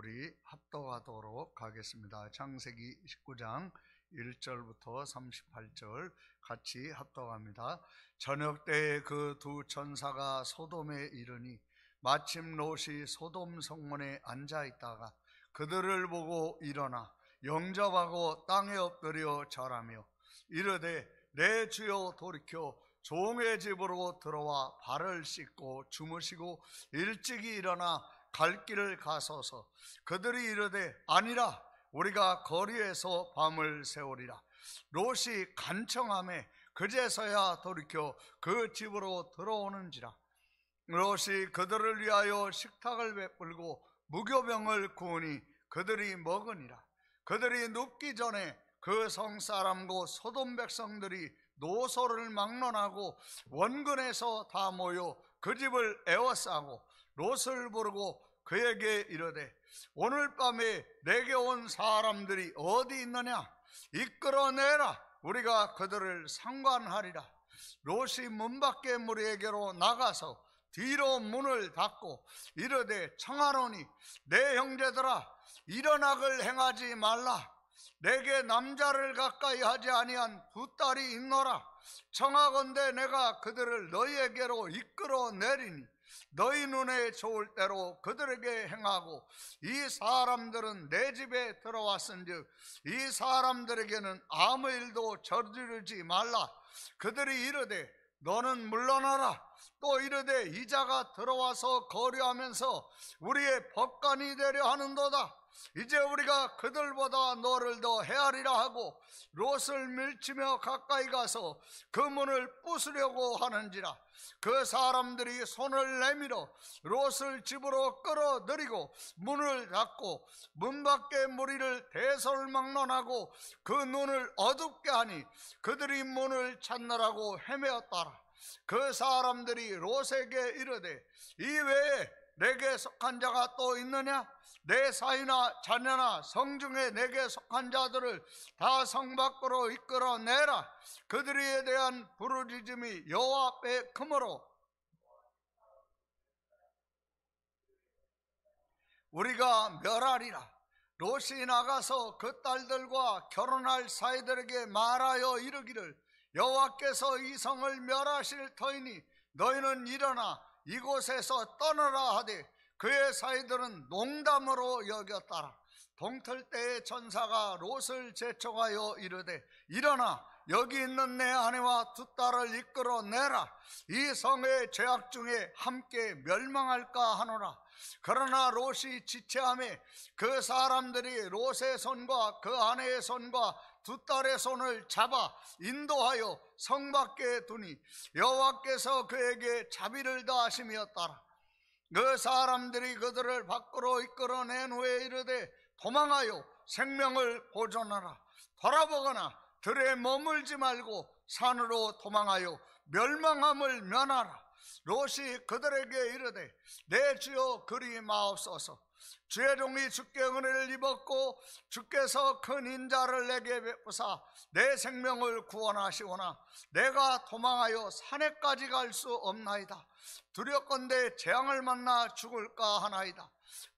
우리 합독하도록 하겠습니다. 창세기 19장 1절부터 38절 같이 합독합니다. 저녁 때에 그 두 천사가 소돔에 이르니 마침 롯이 소돔 성문에 앉아 있다가 그들을 보고 일어나 영접하고 땅에 엎드려 절하며 이르되 내 주여 돌이켜 종의 집으로 들어와 발을 씻고 주무시고 일찍이 일어나 갈 길을 가소서. 그들이 이르되 아니라 우리가 거리에서 밤을 새우리라. 롯이 간청하매 그제서야 돌이켜 그 집으로 들어오는지라. 롯이 그들을 위하여 식탁을 베풀고 무교병을 구우니 그들이 먹으니라. 그들이 눕기 전에 그 성사람과 소돔 백성들이 노소를 막론하고 원근에서 다 모여 그 집을 에워싸고 롯을 부르고 그에게 이르되 오늘 밤에 내게 온 사람들이 어디 있느냐? 이끌어내라. 우리가 그들을 상관하리라. 롯이 문 밖에 무리에게로 나가서 뒤로 문을 닫고 이르되 청하노니 내 형제들아 일어나글 행하지 말라. 내게 남자를 가까이 하지 아니한 두 딸이 있노라. 청하건대 내가 그들을 너희에게로 이끌어내리니 너희 눈에 좋을 대로 그들에게 행하고 이 사람들은 내 집에 들어왔은즉 이 사람들에게는 아무 일도 저지르지 말라. 그들이 이르되 너는 물러나라. 또 이르되 이자가 들어와서 거류하면서 우리의 법관이 되려 하는도다. 이제 우리가 그들보다 너를 더 헤아리라 하고 롯을 밀치며 가까이 가서 그 문을 부수려고 하는지라. 그 사람들이 손을 내밀어 롯을 집으로 끌어들이고 문을 닫고 문 밖에 무리를 대설막론하고 그 눈을 어둡게 하니 그들이 문을 찾느라고 헤매었더라. 그 사람들이 롯에게 이르되 이 외에 내게 속한 자가 또 있느냐? 내 사위나 자녀나 성중에 내게 속한 자들을 다 성 밖으로 이끌어내라. 그들에 대한 부르짖음이 여호와 앞에 크므로 우리가 멸하리라. 롯이 나가서 그 딸들과 결혼할 사이들에게 말하여 이르기를 여호와께서 이 성을 멸하실 터이니 너희는 일어나 이곳에서 떠나라 하되 그의 사이들은 농담으로 여겼더라. 동틀 때의 천사가 롯을 재촉하여 이르되 일어나 여기 있는 내 아내와 두 딸을 이끌어내라. 이 성의 죄악 중에 함께 멸망할까 하노라. 그러나 롯이 지체하매 그 사람들이 롯의 손과 그 아내의 손과 두 딸의 손을 잡아 인도하여 성 밖에 두니 여호와께서 그에게 자비를 더하심이었더라. 그 사람들이 그들을 밖으로 이끌어낸 후에 이르되 도망하여 생명을 보존하라. 돌아보거나 들에 머물지 말고 산으로 도망하여 멸망함을 면하라. 롯이 그들에게 이르되 내 주여 그리 마옵소서. 주의 종이 주께 은혜를 입었고 주께서 큰 인자를 내게 베푸사 내 생명을 구원하시오나 내가 도망하여 산에까지 갈 수 없나이다. 두렵건대 재앙을 만나 죽을까 하나이다.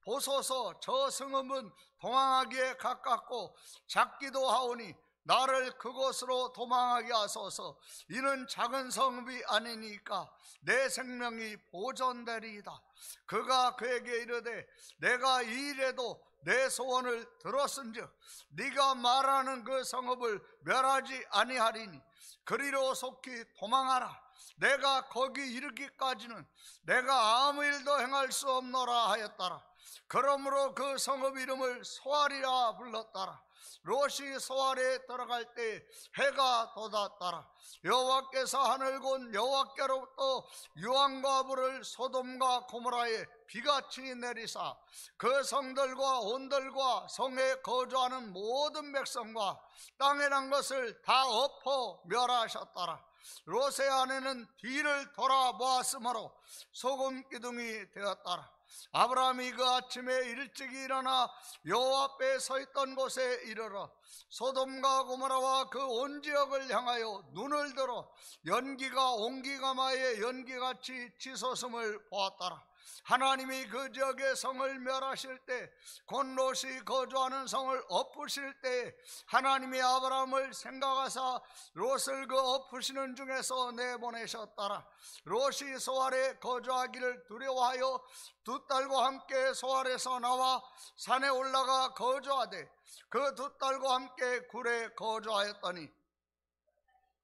보소서 저 성읍은 도망하기에 가깝고 작기도 하오니 나를 그곳으로 도망하게 하소서. 이는 작은 성읍이 아니니까 내 생명이 보존되리이다. 그가 그에게 이르되 내가 이 일에도 내 소원을 들었은즉 네가 말하는 그 성읍을 멸하지 아니하리니 그리로 속히 도망하라. 내가 거기 이르기까지는 내가 아무 일도 행할 수 없노라 하였더라. 그러므로 그 성읍 이름을 소알이라 불렀더라. 롯이 소알에 들어갈 때 해가 돋았더라. 여호와께서 하늘곧 여호와께로부터 유황과 불을 소돔과 고모라에 비같이 내리사 그 성들과 온들과 성에 거주하는 모든 백성과 땅에 난 것을 다 엎어 멸하셨더라. 롯의 아내는 뒤를 돌아보았으므로 소금 기둥이 되었더라. 아브라함이 그 아침에 일찍이 일어나 여호와 앞에 서 있던 곳에 이르러 소돔과 고모라와 그 온 지역을 향하여 눈을 들어 연기가 옹기가마의 연기같이 치솟음을 보았더라. 하나님이 그 지역의 성을 멸하실 때, 곧 롯이 거주하는 성을 엎으실 때 하나님이 아브라함을 생각하사 롯을 그 엎으시는 중에서 내보내셨더라. 롯이 소알에 거주하기를 두려워하여 두 딸과 함께 소알에서 나와 산에 올라가 거주하되 그 두 딸과 함께 굴에 거주하였더니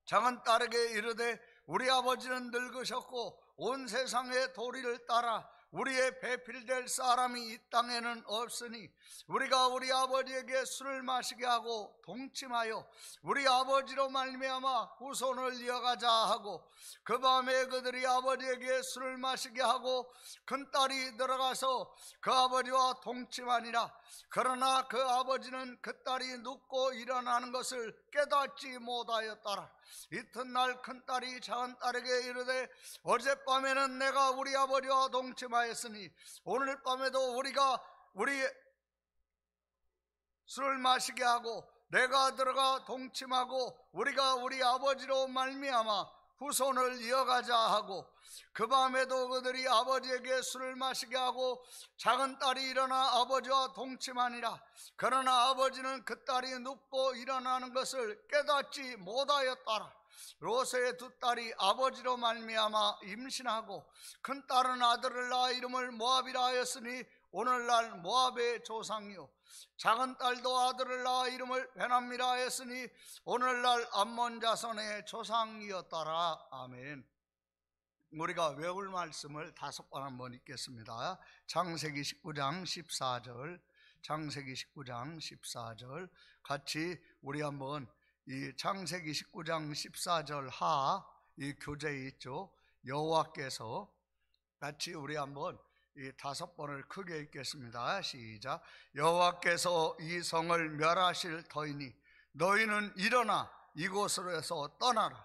작은 딸에게 이르되 우리 아버지는 늙으셨고 온 세상의 도리를 따라 우리의 배필될 사람이 이 땅에는 없으니 우리가 우리 아버지에게 술을 마시게 하고 동침하여 우리 아버지로 말미암아 후손을 이어가자 하고, 그 밤에 그들이 아버지에게 술을 마시게 하고 큰딸이 들어가서 그 아버지와 동침하니라. 그러나 그 아버지는 그 딸이 눕고 일어나는 것을 깨닫지 못하였더라. 이튿날 큰딸이 작은딸에게 이르되 어젯밤에는 내가 우리 아버지와 동침하였으니 오늘 밤에도 우리가 우리 술을 마시게 하고 내가 들어가 동침하고 우리가 우리 아버지로 말미암아 후손을 이어가자 하고, 그 밤에도 그들이 아버지에게 술을 마시게 하고 작은 딸이 일어나 아버지와 동침하니라. 그러나 아버지는 그 딸이 눕고 일어나는 것을 깨닫지 못하였더라. 롯의 두 딸이 아버지로 말미암아 임신하고 큰 딸은 아들을 낳아 이름을 모압이라 하였으니 오늘날 모압의 조상이요, 작은 딸도 아들을 낳아 이름을 베남이라 하였으니 오늘날 암몬 자손의 조상이었더라. 아멘. 우리가 외울 말씀을 5번 한번 읽겠습니다. 창세기 19장 14절, 창세기 19장 14절 같이 우리 한번 이 창세기 19장 14절 하 이 교재에 있죠. 여호와께서 같이 우리 한번 이 5번을 크게 읽겠습니다. 시작. 여호와께서 이 성을 멸하실 터이니 너희는 일어나 이곳으로서 떠나라.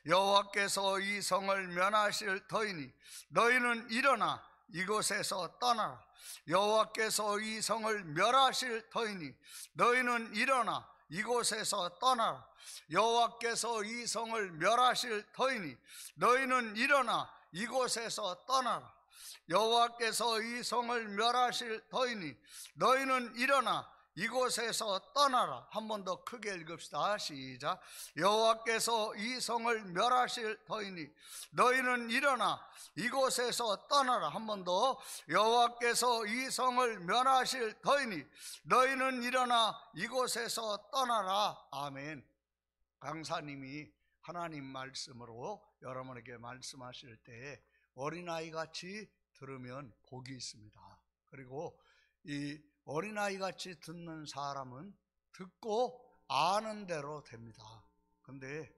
여호와께서 이 성을 멸하실 터이니 너희는 일어나 이곳에서 떠나라. 여호와께서 이 성을 멸하실 터이니 너희는 일어나 이곳에서 떠나라. 여호와께서 이 성을 멸하실 터이니 너희는 일어나 이곳에서 떠나라. 여호와께서 이 성을 멸하실 터이니 너희는 일어나 이곳에서 떠나라. 한 번 더 크게 읽읍시다. 시작. 여호와께서 이 성을 멸하실 터이니 너희는 일어나 이곳에서 떠나라. 한 번 더. 여호와께서 이 성을 멸하실 터이니 너희는 일어나 이곳에서 떠나라. 아멘. 강사님이 하나님 말씀으로 여러분에게 말씀하실 때 어린아이 같이 들으면 복이 있습니다. 그리고 이 어린아이 같이 듣는 사람은 듣고 아는 대로 됩니다. 근데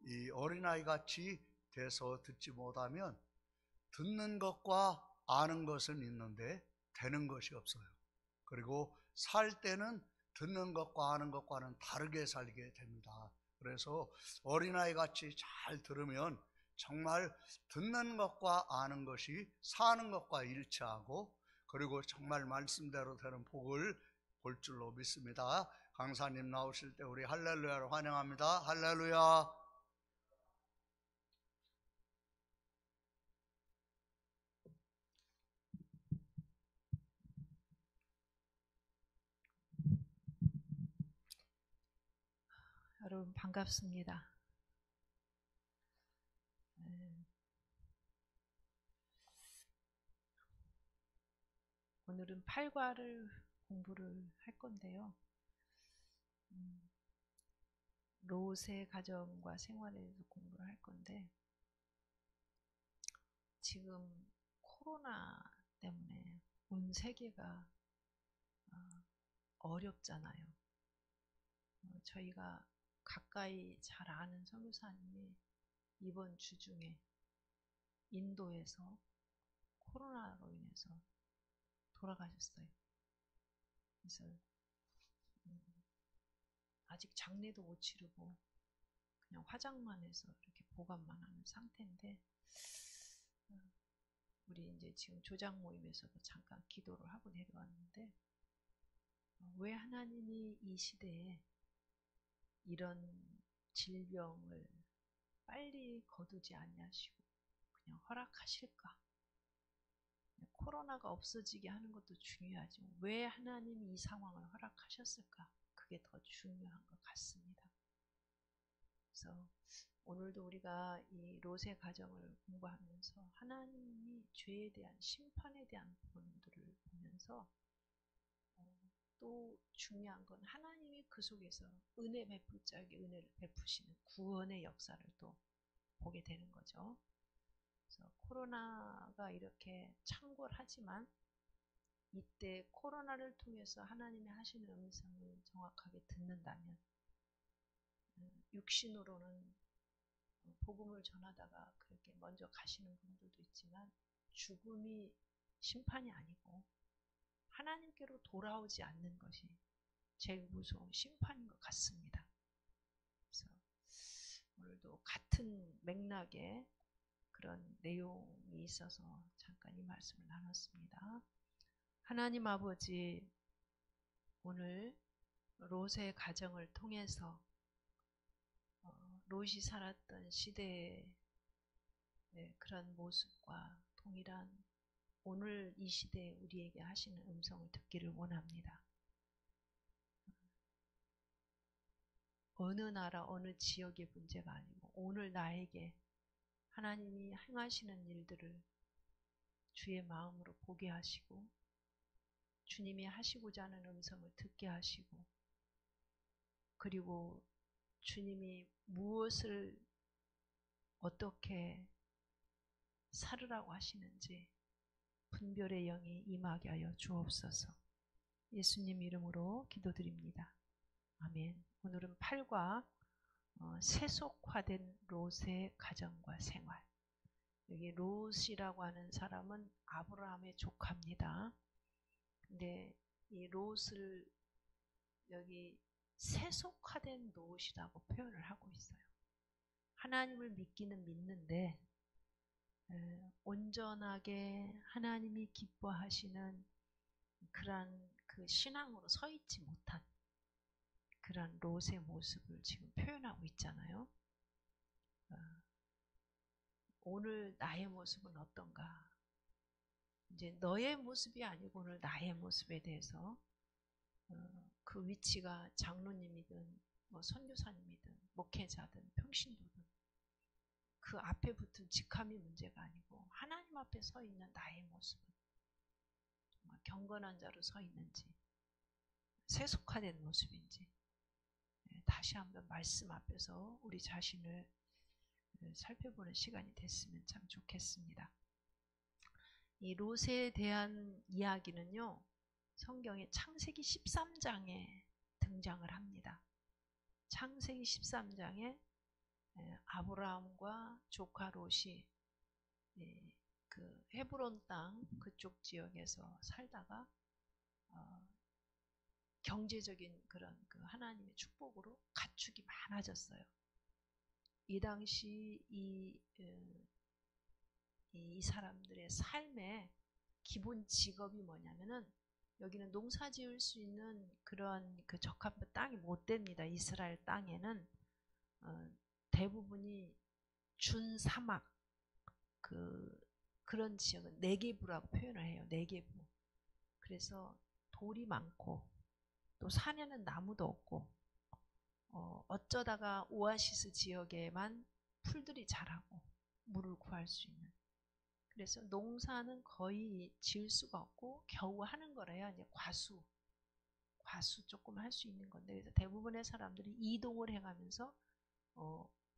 이 어린아이 같이 돼서 듣지 못하면 듣는 것과 아는 것은 있는데 되는 것이 없어요. 그리고 살 때는 듣는 것과 아는 것과는 다르게 살게 됩니다. 그래서 어린아이 같이 잘 들으면 정말 듣는 것과 아는 것이 사는 것과 일치하고, 그리고 정말 말씀대로 되는 복을 볼 줄로 믿습니다. 강사님 나오실 때 우리 할렐루야로 환영합니다. 할렐루야. 여러분 반갑습니다. 오늘은 8과를 공부를 할 건데요. 롯의 가정과 생활에 대해서 공부를 할 건데, 지금 코로나 때문에 온 세계가 어렵잖아요. 저희가 가까이 잘 아는 선교사님이 이번 주 중에 인도에서 코로나로 인해서 돌아가셨어요. 그래서 아직 장례도 못 치르고 그냥 화장만 해서 이렇게 보관만 하는 상태인데, 우리 이제 지금 조장 모임에서도 잠깐 기도를 하고 내려왔는데, 왜 하나님이 이 시대에 이런 질병을 빨리 거두지 아니하시고 그냥 허락하실까? 코로나가 없어지게 하는 것도 중요하죠. 왜 하나님이 이 상황을 허락하셨을까? 그게 더 중요한 것 같습니다. 그래서 오늘도 우리가 이 롯의 가정을 공부하면서 하나님이 죄에 대한 심판에 대한 부분들을 보면서 또 중요한 건 하나님이 그 속에서 은혜 베풀 자에게 은혜를 베푸시는 구원의 역사를 또 보게 되는 거죠. 그래서 코로나가 이렇게 창궐하지만 이때 코로나를 통해서 하나님이 하시는 음성을 정확하게 듣는다면 육신으로는 복음을 전하다가 그렇게 먼저 가시는 분들도 있지만 죽음이 심판이 아니고 하나님께로 돌아오지 않는 것이 제일 무서운 심판인 것 같습니다. 그래서 오늘도 같은 맥락의 그런 내용이 있어서 잠깐 이 말씀을 나눴습니다. 하나님 아버지, 오늘 롯의 가정을 통해서 롯이 살았던 시대의 그런 모습과 동일한 오늘 이 시대에 우리에게 하시는 음성을 듣기를 원합니다. 어느 나라, 어느 지역의 문제가 아니고 오늘 나에게 하나님이 행하시는 일들을 주의 마음으로 보게 하시고 주님이 하시고자 하는 음성을 듣게 하시고 그리고 주님이 무엇을 어떻게 살으라고 하시는지 분별의 영이 임하게 하여 주옵소서. 예수님 이름으로 기도드립니다. 아멘. 오늘은 8과 세속화된 롯의 가정과 생활. 여기 롯이라고 하는 사람은 아브라함의 조카입니다. 근데 이 롯을 여기 세속화된 롯이라고 표현을 하고 있어요. 하나님을 믿기는 믿는데 온전하게 하나님이 기뻐하시는 그러한 그 신앙으로 서 있지 못한 그런 롯의 모습을 지금 표현하고 있잖아요. 오늘 나의 모습은 어떤가? 이제 너의 모습이 아니고 오늘 나의 모습에 대해서 그 위치가 장로님이든 뭐 선교사님이든 목회자든 평신도든 그 앞에 붙은 직함이 문제가 아니고 하나님 앞에 서 있는 나의 모습은 정말 경건한 자로 서 있는지 세속화된 모습인지 다시 한번 말씀 앞에서 우리 자신을 살펴보는 시간이 됐으면 참 좋겠습니다. 이 롯에 대한 이야기는요, 성경의 창세기 13장에 등장을 합니다. 창세기 13장에 아브라함과 조카 롯이 그 헤브론 땅 그쪽 지역에서 살다가 경제적인 그런 그 하나님의 축복으로 가축이 많아졌어요. 이 당시 이 사람들의 삶의 기본 직업이 뭐냐면은 여기는 농사 지을 수 있는 그런 그 적합한 땅이 못 됩니다. 이스라엘 땅에는 대부분이 준사막 그런 지역은 네게부라고 표현을 해요. 네게부. 그래서 돌이 많고 또 산에는 나무도 없고 어쩌다가 오아시스 지역에만 풀들이 자라고 물을 구할 수 있는. 그래서 농사는 거의 지을 수가 없고 겨우 하는 거래요. 이제 과수 조금 할 수 있는 건데 그래서 대부분의 사람들이 이동을 해가면서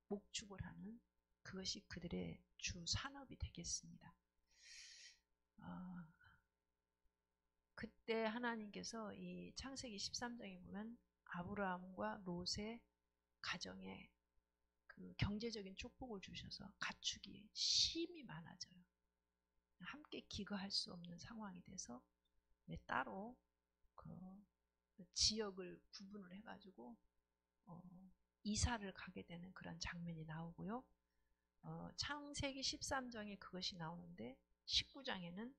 목축을 하는 그것이 그들의 주 산업이 되겠습니다. 그때 하나님께서 이 창세기 13장에 보면 아브라함과 롯의 가정에 그 경제적인 축복을 주셔서 가축이 심히 많아져요. 함께 기거할 수 없는 상황이 돼서 따로 그 지역을 구분을 해가지고 이사를 가게 되는 그런 장면이 나오고요. 창세기 13장에 그것이 나오는데 19장에는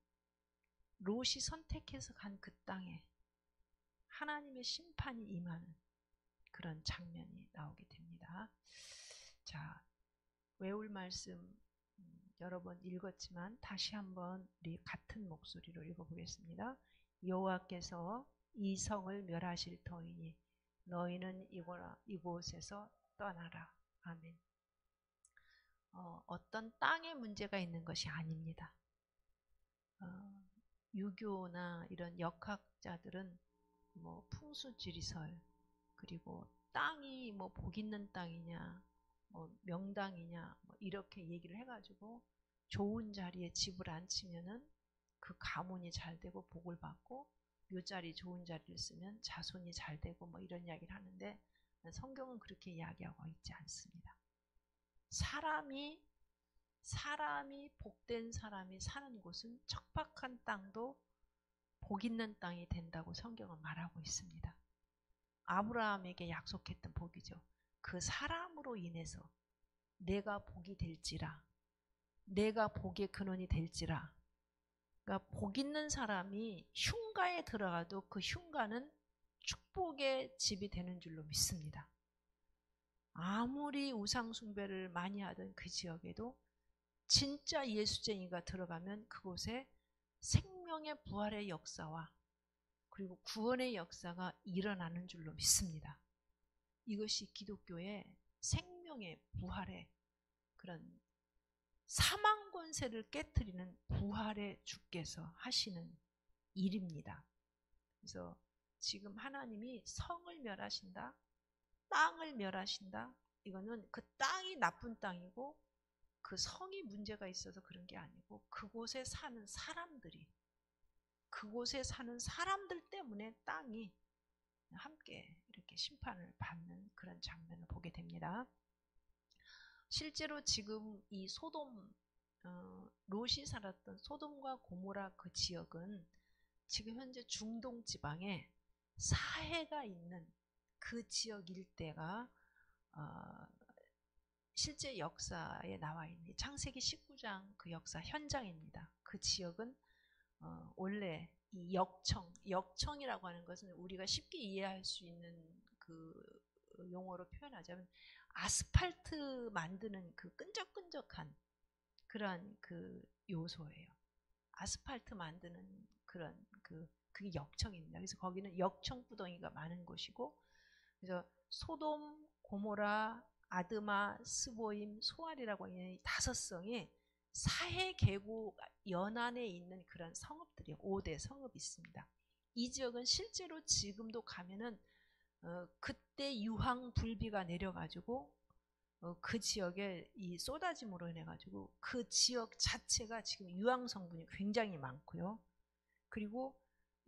롯이 선택해서 간 그 땅에 하나님의 심판이 임하는 그런 장면이 나오게 됩니다. 자, 외울 말씀 여러 번 읽었지만 다시 한번 우리 같은 목소리로 읽어보겠습니다. 여호와께서 이 성을 멸하실 터이니 너희는 이곳에서 떠나라. 아멘. 어떤 땅의 문제가 있는 것이 아닙니다. 유교나 이런 역학자들은 뭐 풍수지리설, 그리고 땅이 뭐 복 있는 땅이냐, 뭐 명당이냐, 뭐 이렇게 얘기를 해가지고 좋은 자리에 집을 앉히면은 그 가문이 잘 되고 복을 받고, 묘자리 좋은 자리를 쓰면 자손이 잘 되고 뭐 이런 이야기를 하는데, 성경은 그렇게 이야기하고 있지 않습니다. 사람이 복된 사람이 사는 곳은 척박한 땅도 복 있는 땅이 된다고 성경은 말하고 있습니다. 아브라함에게 약속했던 복이죠. 그 사람으로 인해서 내가 복이 될지라, 내가 복의 근원이 될지라. 그러니까 복 있는 사람이 흉가에 들어가도 그 흉가는 축복의 집이 되는 줄로 믿습니다. 아무리 우상 숭배를 많이 하던 그 지역에도 진짜 예수쟁이가 들어가면 그곳에 생명의 부활의 역사와 그리고 구원의 역사가 일어나는 줄로 믿습니다. 이것이 기독교의 생명의 부활의 그런 사망 권세를 깨트리는 부활의 주께서 하시는 일입니다. 그래서 지금 하나님이 성을 멸하신다, 땅을 멸하신다, 이거는 그 땅이 나쁜 땅이고 그 성이 문제가 있어서 그런 게 아니고 그곳에 사는 사람들 때문에 땅이 함께 이렇게 심판을 받는 그런 장면을 보게 됩니다. 실제로 지금 이 롯이 살았던 소돔과 고모라 그 지역은 지금 현재 중동 지방에 사해가 있는 그 지역 일대가 실제 역사에 나와 있는 창세기 19장 그 역사 현장입니다. 그 지역은 원래 이 역청이라고 하는 것은 우리가 쉽게 이해할 수 있는 그 용어로 표현하자면 아스팔트 만드는 그 끈적끈적한 그런 그 요소예요. 아스팔트 만드는 그런 그게 역청입니다. 그래서 거기는 역청구덩이가 많은 곳이고, 그래서 소돔, 고모라, 아드마, 스보임, 소알이라고 하는 5성이 사해 계곡 연안에 있는 그런 성읍들이요. 5대 성읍이 있습니다. 이 지역은 실제로 지금도 가면은 그때 유황 불비가 내려가지고 그 지역에 이 쏟아짐으로 인해 가지고 그 지역 자체가 지금 유황 성분이 굉장히 많고요. 그리고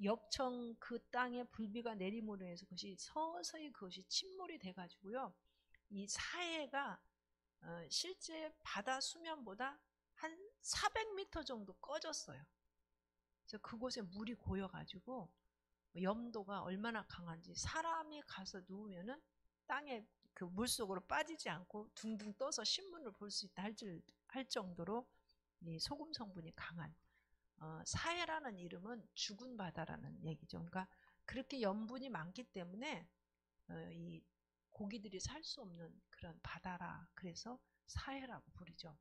역청 그 땅에 불비가 내림으로 해서 그것이 서서히 그것이 침몰이 돼 가지고요. 이 사해가 실제 바다 수면보다 한 400m 정도 꺼졌어요. 그래서 그곳에 물이 고여가지고 염도가 얼마나 강한지 사람이 가서 누우면은 땅에 그 물속으로 빠지지 않고 둥둥 떠서 신문을 볼 수 있다 할 정도로 이 소금 성분이 강한 사해라는 이름은 죽은 바다라는 얘기죠. 그러니까 그렇게 염분이 많기 때문에 이 고기들이 살 수 없는 그런 바다라 그래서 사해라고 부르죠.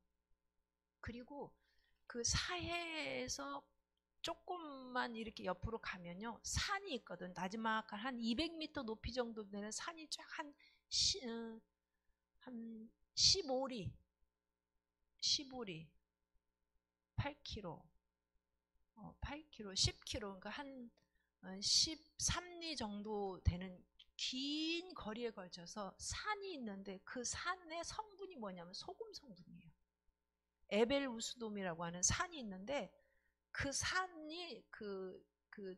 그리고 그 사해에서 조금만 이렇게 옆으로 가면요 산이 있거든. 나지막한 한 200m 높이 정도 되는 산이 쫙 한 15리 8km 10km 그러니까 한 13리 정도 되는 긴 거리에 걸쳐서 산이 있는데 그 산의 성분이 뭐냐면 소금 성분이에요. 에벨 우스돔이라고 하는 산이 있는데 그 산이 그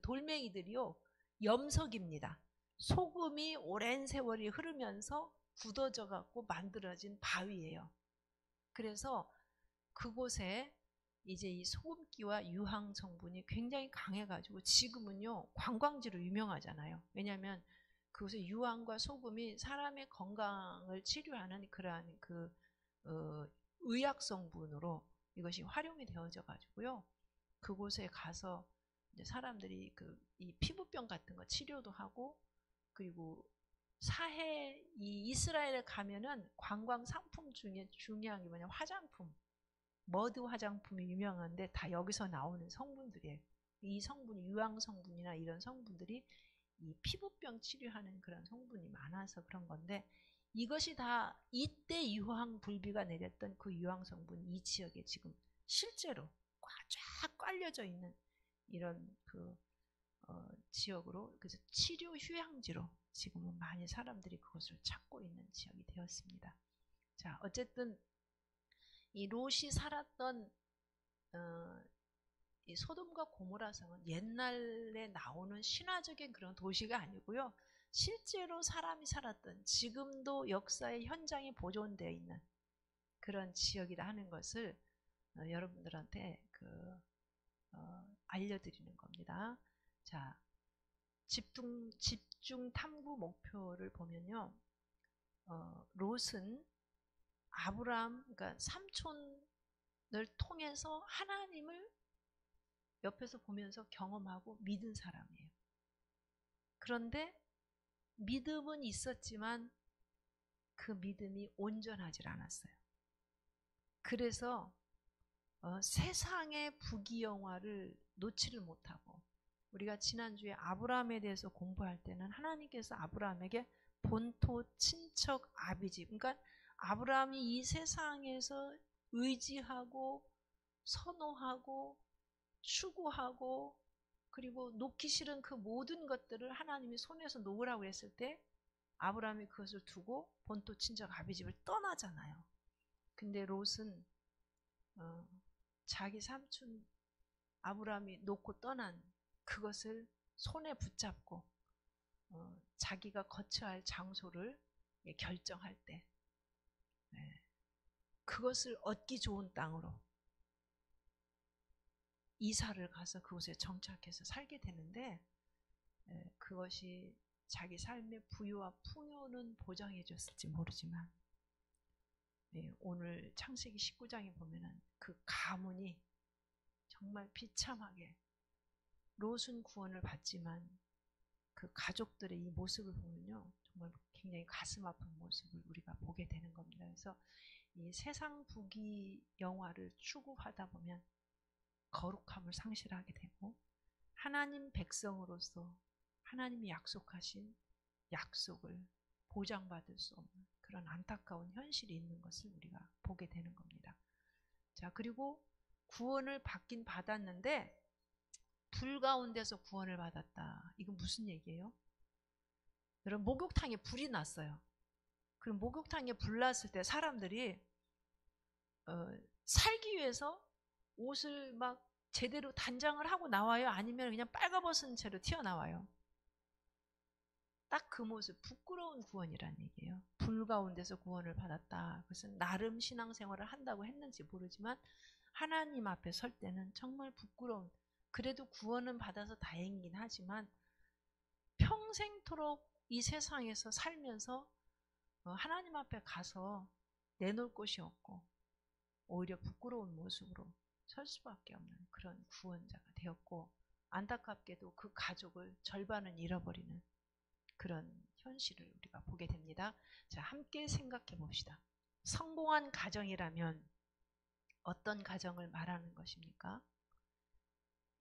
돌멩이들이요 염석입니다. 소금이 오랜 세월이 흐르면서 굳어져 갖고 만들어진 바위예요. 그래서 그곳에 이제 이 소금기와 유황 성분이 굉장히 강해가지고 지금은요 관광지로 유명하잖아요. 왜냐하면 그곳에 유황과 소금이 사람의 건강을 치료하는 그러한 의약 성분으로 이것이 활용이 되어져 가지고요. 그곳에 가서 이제 사람들이 이 피부병 같은 거 치료도 하고, 그리고 사해 이 이스라엘에 가면은 관광 상품 중에 중요한 게 뭐냐면 화장품. 머드 화장품이 유명한데 다 여기서 나오는 성분들이에요. 이 성분이 유황 성분이나 이런 성분들이 이 피부병 치료하는 그런 성분이 많아서 그런 건데, 이것이 다 이때 유황 불비가 내렸던 그 유황 성분 이 지역에 지금 실제로 쫙 깔려져 있는 이런 그 지역으로, 그래서 치료 휴양지로 지금은 많이 사람들이 그것을 찾고 있는 지역이 되었습니다. 자, 어쨌든 이 롯이 살았던 이 소돔과 고모라 성은 옛날에 나오는 신화적인 그런 도시가 아니고요. 실제로 사람이 살았던, 지금도 역사의 현장에 보존되어 있는 그런 지역이라 하는 것을 여러분들한테 알려드리는 겁니다. 자, 집중 탐구 목표를 보면요. 롯은 아브라함, 그러니까 삼촌을 통해서 하나님을 옆에서 보면서 경험하고 믿은 사람이에요. 그런데 믿음은 있었지만 그 믿음이 온전하지 않았어요. 그래서 세상의 부귀영화를 놓지를 못하고, 우리가 지난주에 아브라함에 대해서 공부할 때는 하나님께서 아브라함에게 본토, 친척, 아비집, 그러니까 아브라함이 이 세상에서 의지하고 선호하고 추구하고 그리고 놓기 싫은 그 모든 것들을 하나님이 손에서 놓으라고 했을 때 아브라함이 그것을 두고 본토, 친척, 아비집을 떠나잖아요. 근데 롯은 자기 삼촌 아브라함이 놓고 떠난 그것을 손에 붙잡고 자기가 거처할 할 장소를 결정할 때 그것을 얻기 좋은 땅으로 이사를 가서 그곳에 정착해서 살게 되는데, 그것이 자기 삶의 부유와 풍요는 보장해 줬을지 모르지만 오늘 창세기 19장에 보면은 그 가문이 정말 비참하게, 롯은 구원을 받지만 그 가족들의 이 모습을 보면요, 정말 굉장히 가슴 아픈 모습을 우리가 보게 되는 겁니다. 그래서 이 세상 부귀 영화를 추구하다 보면 거룩함을 상실하게 되고, 하나님 백성으로서 하나님이 약속하신 약속을 보장받을 수 없는 그런 안타까운 현실이 있는 것을 우리가 보게 되는 겁니다. 자, 그리고 구원을 받긴 받았는데 불 가운데서 구원을 받았다. 이건 무슨 얘기예요? 여러분, 목욕탕에 불이 났어요. 그럼 목욕탕에 불 났을 때 사람들이 살기 위해서 옷을 막 제대로 단장을 하고 나와요? 아니면 그냥 빨가벗은 채로 튀어나와요? 딱 그 모습, 부끄러운 구원이란 얘기예요. 불 가운데서 구원을 받았다. 그것은 나름 신앙생활을 한다고 했는지 모르지만 하나님 앞에 설 때는 정말 부끄러운, 그래도 구원은 받아서 다행이긴 하지만 평생토록 이 세상에서 살면서 하나님 앞에 가서 내놓을 곳이 없고 오히려 부끄러운 모습으로 설 수밖에 없는 그런 구원자가 되었고, 안타깝게도 그 가족을 절반은 잃어버리는 그런 현실을 우리가 보게 됩니다. 자, 함께 생각해 봅시다. 성공한 가정이라면 어떤 가정을 말하는 것입니까?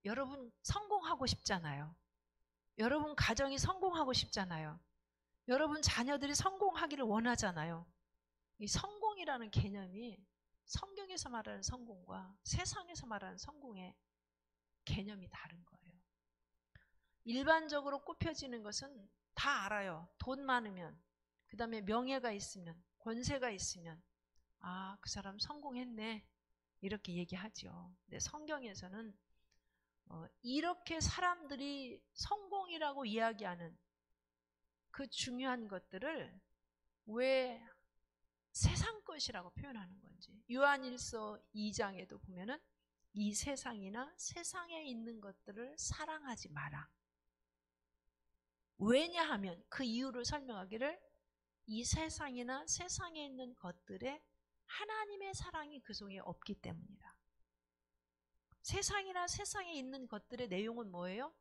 여러분 성공하고 싶잖아요. 여러분 가정이 성공하고 싶잖아요. 여러분 자녀들이 성공하기를 원하잖아요. 이 성공이라는 개념이 성경에서 말하는 성공과 세상에서 말하는 성공의 개념이 다른 거예요. 일반적으로 꼽혀지는 것은 다 알아요. 돈 많으면, 그 다음에 명예가 있으면, 권세가 있으면 아, 그 사람 성공했네 이렇게 얘기하죠. 근데 성경에서는 이렇게 사람들이 성공이라고 이야기하는 그 중요한 것들을 왜 세상 것이라고 표현하는 건지, 요한일서 2장에도 보면은 이 세상이나 세상에 있는 것들을 사랑하지 마라. 왜냐하면 그 이유를 설명하기를 이 세상이나 세상에 있는 것들에 하나님의 사랑이 그 속에 없기 때문이다. 세상이나 세상에 있는 것들의 내용은 뭐예요?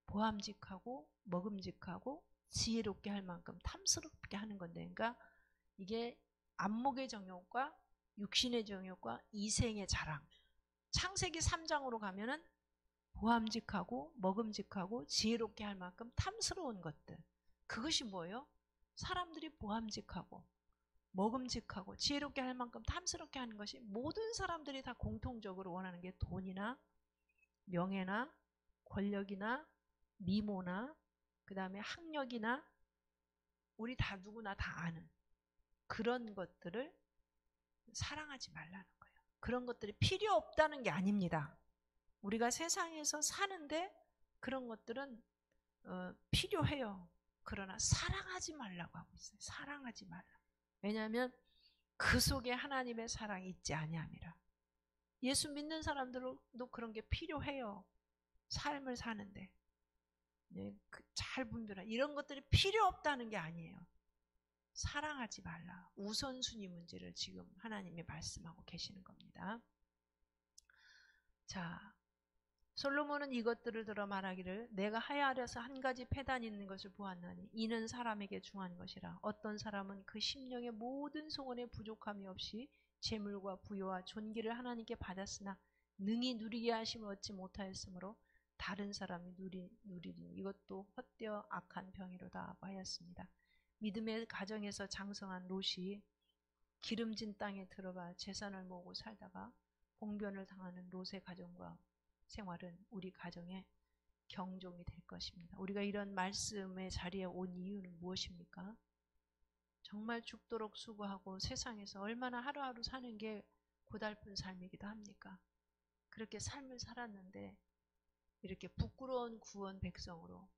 보암직하고 먹음직하고 지혜롭게 할 만큼 탐스럽게 하는 건데, 그러니까 이게 안목의 정욕과 육신의 정욕과 이생의 자랑. 창세기 3장으로 가면은 보암직하고 먹음직하고 지혜롭게 할 만큼 탐스러운 것들. 그것이 뭐예요? 사람들이 보암직하고 먹음직하고 지혜롭게 할 만큼 탐스럽게 하는 것이 모든 사람들이 다 공통적으로 원하는 게 돈이나 명예나 권력이나 미모나 그 다음에 학력이나 우리 다 누구나 다 아는 그런 것들을 사랑하지 말라는 거예요. 그런 것들이 필요 없다는 게 아닙니다. 우리가 세상에서 사는데 그런 것들은 필요해요. 그러나 사랑하지 말라고 하고 있어요. 사랑하지 말라. 왜냐하면 그 속에 하나님의 사랑이 있지 아니함이라. 예수 믿는 사람들도 그런 게 필요해요. 삶을 사는데. 네, 잘 분별하. 이런 것들이 필요 없다는 게 아니에요. 사랑하지 말라. 우선순위 문제를 지금 하나님이 말씀하고 계시는 겁니다. 자, 솔로몬은 이것들을 들어 말하기를 내가 하야하려서 한 가지 패단이 있는 것을 보았나니 이는 사람에게 중한 것이라. 어떤 사람은 그 심령의 모든 소원에 부족함이 없이 재물과 부여와 존귀를 하나님께 받았으나 능히 누리게 하심을 얻지 못하였으므로 다른 사람이 누리니 이것도 헛되어 악한 병이로다 하고 하였습니다. 믿음의 가정에서 장성한 롯이 기름진 땅에 들어가 재산을 모으고 살다가 봉변을 당하는 롯의 가정과 생활은 우리 가정의 경종이 될 것입니다. 우리가 이런 말씀의 자리에 온 이유는 무엇입니까? 정말 죽도록 수고하고 세상에서 얼마나 하루하루 사는 게 고달픈 삶이기도 합니까? 그렇게 삶을 살았는데 이렇게 부끄러운 구원 백성으로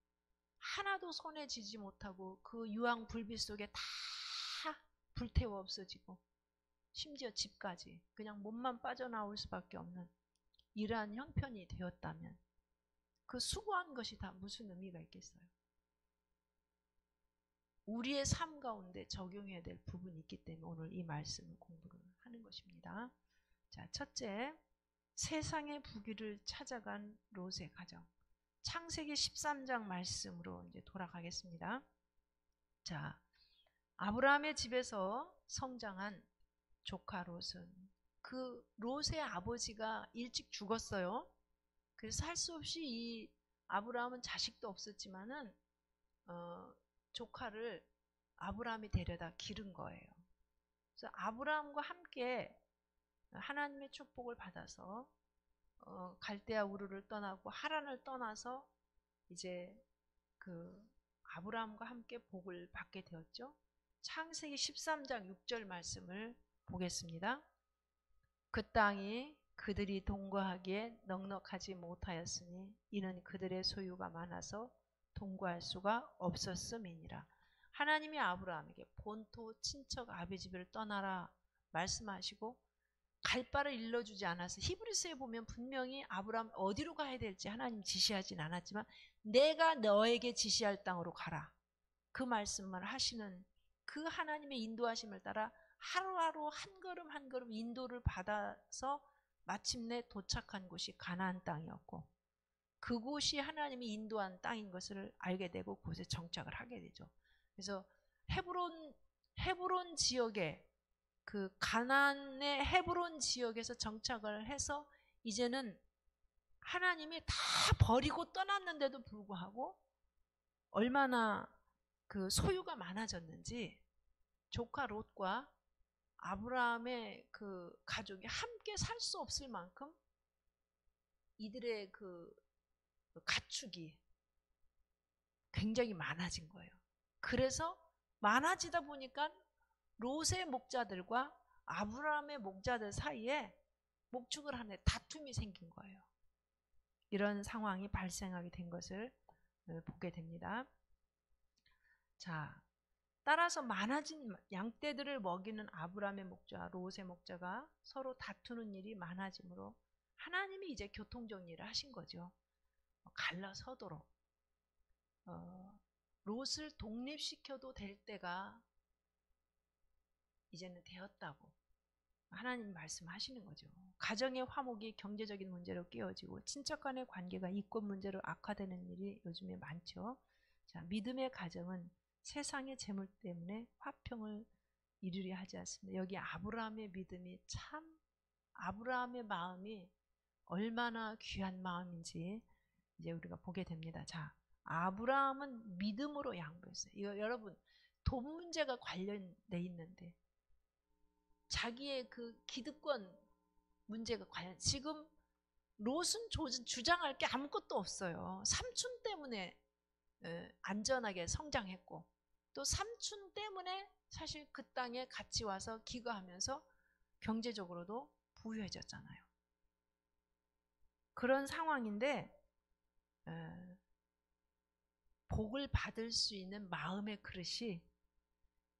하나도 손에 쥐지 못하고 그 유황 불빛 속에 다 불태워 없어지고 심지어 집까지 그냥 몸만 빠져나올 수밖에 없는 이러한 형편이 되었다면 그 수고한 것이 다 무슨 의미가 있겠어요? 우리의 삶 가운데 적용해야 될 부분이 있기 때문에 오늘 이 말씀을 공부를 하는 것입니다. 자, 첫째, 세상의 부귀를 찾아간 롯의 가정. 창세기 13장 말씀으로 이제 돌아가겠습니다. 자, 아브라함의 집에서 성장한 조카 롯은 그 롯의 아버지가 일찍 죽었어요. 그래서 할 수 없이 이 아브라함은 자식도 없었지만은 조카를 아브라함이 데려다 기른 거예요. 그래서 아브라함과 함께 하나님의 축복을 받아서 갈대아 우르를 떠나고 하란을 떠나서 이제 그 아브라함과 함께 복을 받게 되었죠. 창세기 13장 6절 말씀을 보겠습니다. 그 땅이 그들이 동거하기에 넉넉하지 못하였으니 이는 그들의 소유가 많아서 동거할 수가 없었음이니라. 하나님이 아브라함에게 본토 친척 아비 집을 떠나라 말씀하시고 갈 바를 일러주지 않아서 히브리서에 보면 분명히 아브라함 어디로 가야 될지 하나님 지시하진 않았지만 내가 너에게 지시할 땅으로 가라. 그 말씀만 하시는 그 하나님의 인도하심을 따라 하루하루 한 걸음 한 걸음 인도를 받아서 마침내 도착한 곳이 가나안 땅이었고 그곳이 하나님이 인도한 땅인 것을 알게 되고 그곳에 정착을 하게 되죠. 그래서 헤브론 지역에 그 가나안의 헤브론 지역에서 정착을 해서 이제는 하나님이 다 버리고 떠났는데도 불구하고 얼마나 그 소유가 많아졌는지 조카 롯과 아브라함의 그 가족이 함께 살 수 없을 만큼 이들의 그 가축이 굉장히 많아진 거예요. 그래서 많아지다 보니까 롯의 목자들과 아브라함의 목자들 사이에 목축을 하는 다툼이 생긴 거예요. 이런 상황이 발생하게 된 것을 보게 됩니다. 자, 따라서 많아진 양떼들을 먹이는 아브라함의 목자와 롯의 목자가 서로 다투는 일이 많아지므로 하나님이 이제 교통정리를 하신 거죠. 갈라서도록 롯을 독립시켜도 될 때가 이제는 되었다고 하나님 말씀하시는 거죠. 가정의 화목이 경제적인 문제로 끼어지고 친척 간의 관계가 이권 문제로 악화되는 일이 요즘에 많죠. 자, 믿음의 가정은 세상의 재물 때문에 화평을 이르려 하지 않습니다. 여기 아브라함의 믿음이 참, 아브라함의 마음이 얼마나 귀한 마음인지 이제 우리가 보게 됩니다. 자, 아브라함은 믿음으로 양보했어요. 이거 여러분, 돈 문제가 관련돼 있는데 자기의 그 기득권 문제가 관련, 지금 롯은 주장할 게 아무것도 없어요. 삼촌 때문에 안전하게 성장했고, 또 삼촌 때문에 사실 그 땅에 같이 와서 기거하면서 경제적으로도 부유해졌잖아요. 그런 상황인데 복을 받을 수 있는 마음의 그릇이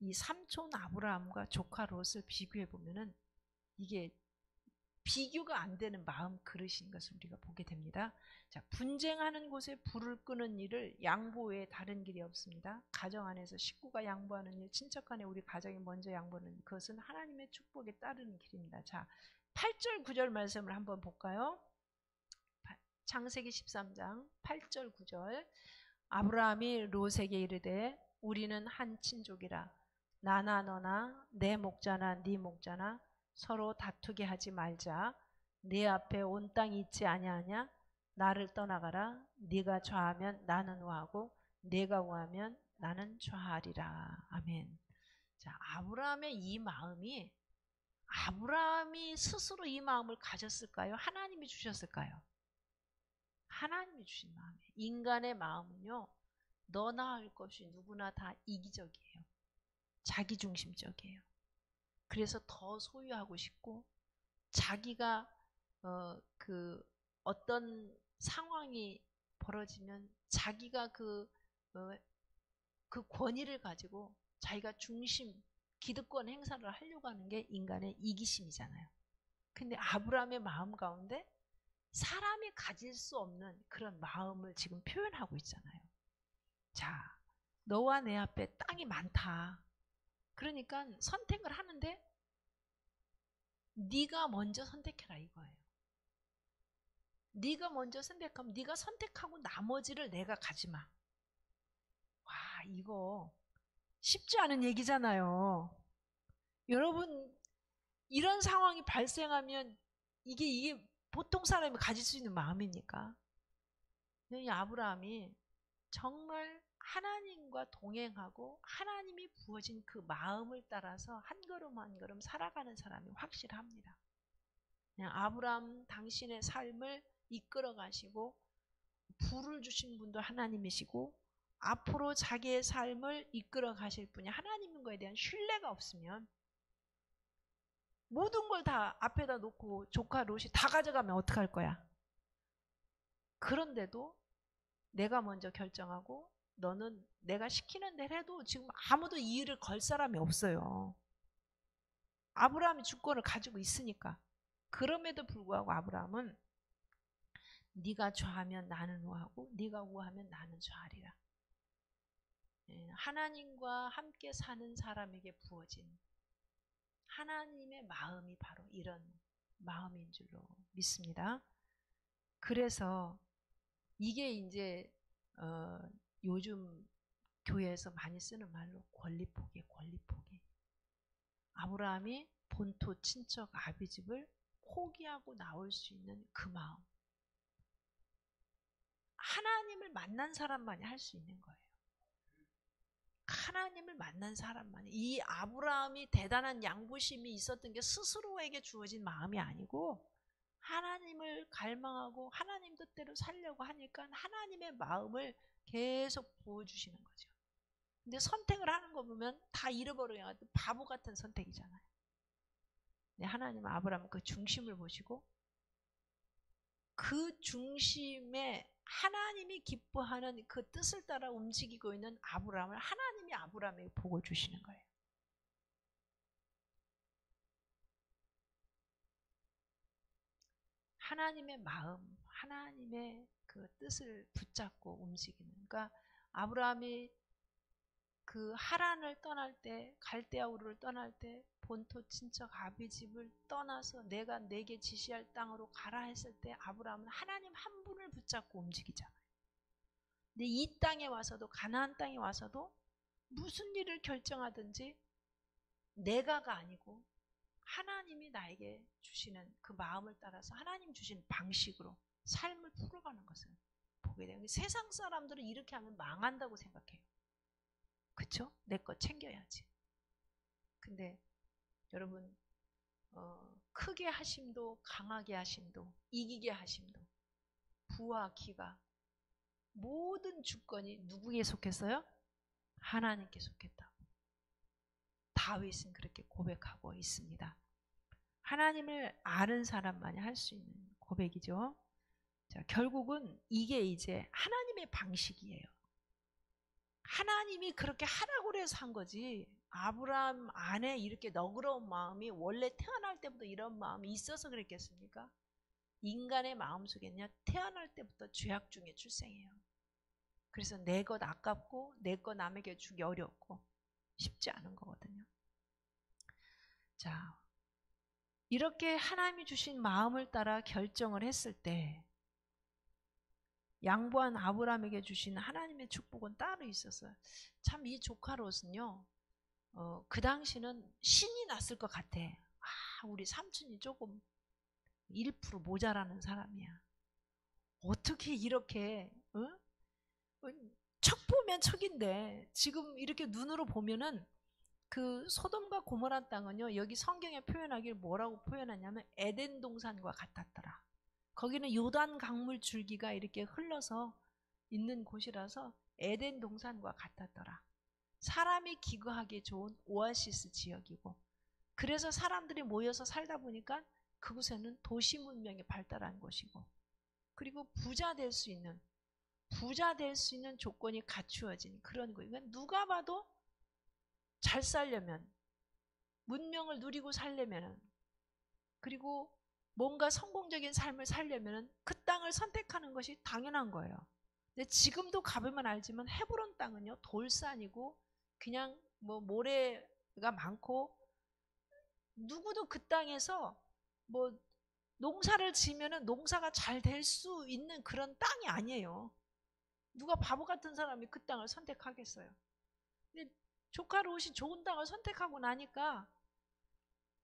이 삼촌 아브라함과 조카 롯을 비교해 보면은 이게 비교가 안 되는 마음 그릇인 것을 우리가 보게 됩니다. 자, 분쟁하는 곳에 불을 끄는 일을 양보 외에 다른 길이 없습니다. 가정 안에서 식구가 양보하는 일, 친척 간에 우리 가정이 먼저 양보하는 일, 그것은 하나님의 축복에 따르는 길입니다. 자, 8절 9절 말씀을 한번 볼까요? 창세기 13장 8절 9절. 아브라함이 롯에게 이르되 우리는 한 친족이라 나나 너나 내 목자나 네 목자나 서로 다투게 하지 말자. 네 앞에 온 땅이 있지 아니하냐? 나를 떠나가라. 네가 좌하면 나는 우하고 네가 우하면 나는 좌하리라. 아멘. 자, 아브라함의 이 마음이, 아브라함이 스스로 이 마음을 가졌을까요? 하나님이 주셨을까요? 하나님이 주신 마음이에요. 인간의 마음은요, 너나 할 것이 누구나 다 이기적이에요. 자기중심적이에요. 그래서 더 소유하고 싶고, 자기가 어떤 상황이 벌어지면 자기가 그 권위를 가지고 자기가 기득권 행사를 하려고 하는 게 인간의 이기심이잖아요. 근데 아브라함의 마음 가운데 사람이 가질 수 없는 그런 마음을 지금 표현하고 있잖아요. 자, 너와 내 앞에 땅이 많다. 그러니까 선택을 하는데 네가 먼저 선택해라 이거예요. 네가 먼저 선택하면 네가 선택하고 나머지를 내가 가지마. 와, 이거 쉽지 않은 얘기잖아요. 여러분, 이런 상황이 발생하면 이게 보통 사람이 가질 수 있는 마음입니까? 이 아브라함이 정말 하나님과 동행하고 하나님이 부어진 그 마음을 따라서 한 걸음 한 걸음 살아가는 사람이 확실합니다. 그냥 아브라함 당신의 삶을 이끌어 가시고 부를 주신 분도 하나님이시고 앞으로 자기의 삶을 이끌어 가실 분이 하나님인 거에 대한 신뢰가 없으면 모든 걸 다 앞에다 놓고 조카 롯이 다 가져가면 어떡할 거야? 그런데도 내가 먼저 결정하고 너는 내가 시키는 대로 해도 지금 아무도 이 일을 걸 사람이 없어요. 아브라함이 주권을 가지고 있으니까. 그럼에도 불구하고 아브라함은 네가 좌하면 나는 우하고 네가 우하면 나는 좌하리라. 하나님과 함께 사는 사람에게 부어진 하나님의 마음이 바로 이런 마음인 줄로 믿습니다. 그래서 이게 이제 요즘 교회에서 많이 쓰는 말로 권리포기, 권리포기. 아브라함이 본토 친척 아비집을 포기하고 나올 수 있는 그 마음. 하나님을 만난 사람만이 할 수 있는 거예요. 하나님을 만난 사람만이. 이 아브라함이 대단한 양보심이 있었던 게 스스로에게 주어진 마음이 아니고 하나님을 갈망하고 하나님 뜻대로 살려고 하니까 하나님의 마음을 계속 부어주시는 거죠. 근데 선택을 하는 거 보면 다 잃어버려야 바보 같은 선택이잖아요. 근데 하나님은 아브라함 그 중심을 보시고 그 중심에 하나님이 기뻐하는 그 뜻을 따라 움직이고 있는 아브라함을 하나님이 아브라함에게 보고 주시는 거예요. 하나님의 마음, 하나님의 그 뜻을 붙잡고 움직이는. 그러니까 아브라함이 그 하란을 떠날 때, 갈대아 우르를 떠날 때 본토 친척 아비집을 떠나서 내가 내게 지시할 땅으로 가라 했을 때 아브라함은 하나님 한 분을 붙잡고 움직이잖아요. 근데 이 땅에 와서도, 가나안 땅에 와서도 무슨 일을 결정하든지 내가가 아니고 하나님이 나에게 주시는 그 마음을 따라서 하나님 주신 방식으로 삶을 풀어가는 것을 보게 돼요. 세상 사람들은 이렇게 하면 망한다고 생각해요. 그쵸? 내 거 챙겨야지. 근데 여러분, 크게 하심도 강하게 하심도 이기게 하심도 부와 기가 모든 주권이 누구에게 속했어요? 하나님께 속했다고. 다윗은 그렇게 고백하고 있습니다. 하나님을 아는 사람만이 할 수 있는 고백이죠. 자, 결국은 이게 이제 하나님의 방식이에요. 하나님이 그렇게 하라고 해서 한 거지. 아브라함 안에 이렇게 너그러운 마음이 원래 태어날 때부터 이런 마음이 있어서 그랬겠습니까? 인간의 마음속에는요, 태어날 때부터 죄악 중에 출생해요. 그래서 내 것 아깝고 내 것 남에게 주기 어렵고 쉽지 않은 거거든요. 자, 이렇게 하나님이 주신 마음을 따라 결정을 했을 때 양보한 아브라함에게 주신 하나님의 축복은 따로 있었어요. 참 이 조카 롯은요, 그 당시는 신이 났을 것 같아. 우리 삼촌이 조금 1% 모자라는 사람이야. 어떻게 이렇게 척 보면 척인데 지금 이렇게 눈으로 보면은 그 소돔과 고모라 땅은요, 여기 성경에 표현하길 뭐라고 표현하냐면 에덴 동산과 같았더라. 거기는 요단 강물 줄기가 이렇게 흘러서 있는 곳이라서 에덴 동산과 같았더라. 사람이 기거하기 좋은 오아시스 지역이고, 그래서 사람들이 모여서 살다 보니까 그곳에는 도시 문명이 발달한 곳이고, 그리고 부자 될 수 있는 조건이 갖추어진 그런 곳. 그러니까 누가 봐도 잘 살려면, 문명을 누리고 살려면, 그리고 뭔가 성공적인 삶을 살려면 그 땅을 선택하는 것이 당연한 거예요. 근데 지금도 가보면 알지만 헤브론 땅은요, 돌산이고 그냥 뭐 모래가 많고 누구도 그 땅에서 뭐 농사를 지면은 농사가 잘 될 수 있는 그런 땅이 아니에요. 누가 바보 같은 사람이 그 땅을 선택하겠어요. 근데 조카 롯이 좋은 땅을 선택하고 나니까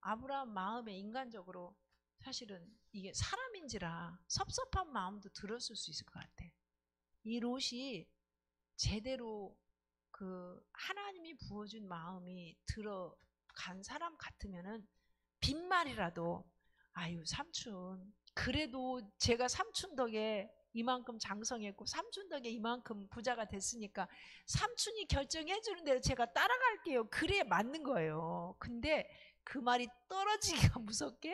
아브라함 마음에 인간적으로 사실은 이게 사람인지라 섭섭한 마음도 들었을 수 있을 것 같아. 이 롯이 제대로 그 하나님이 부어준 마음이 들어간 사람 같으면은 빈말이라도, 아유 삼촌, 그래도 제가 삼촌 덕에 이만큼 장성했고 삼촌 덕에 이만큼 부자가 됐으니까 삼촌이 결정해 주는 대로 제가 따라갈게요. 그래야 맞는 거예요. 근데 그 말이 떨어지기가 무섭게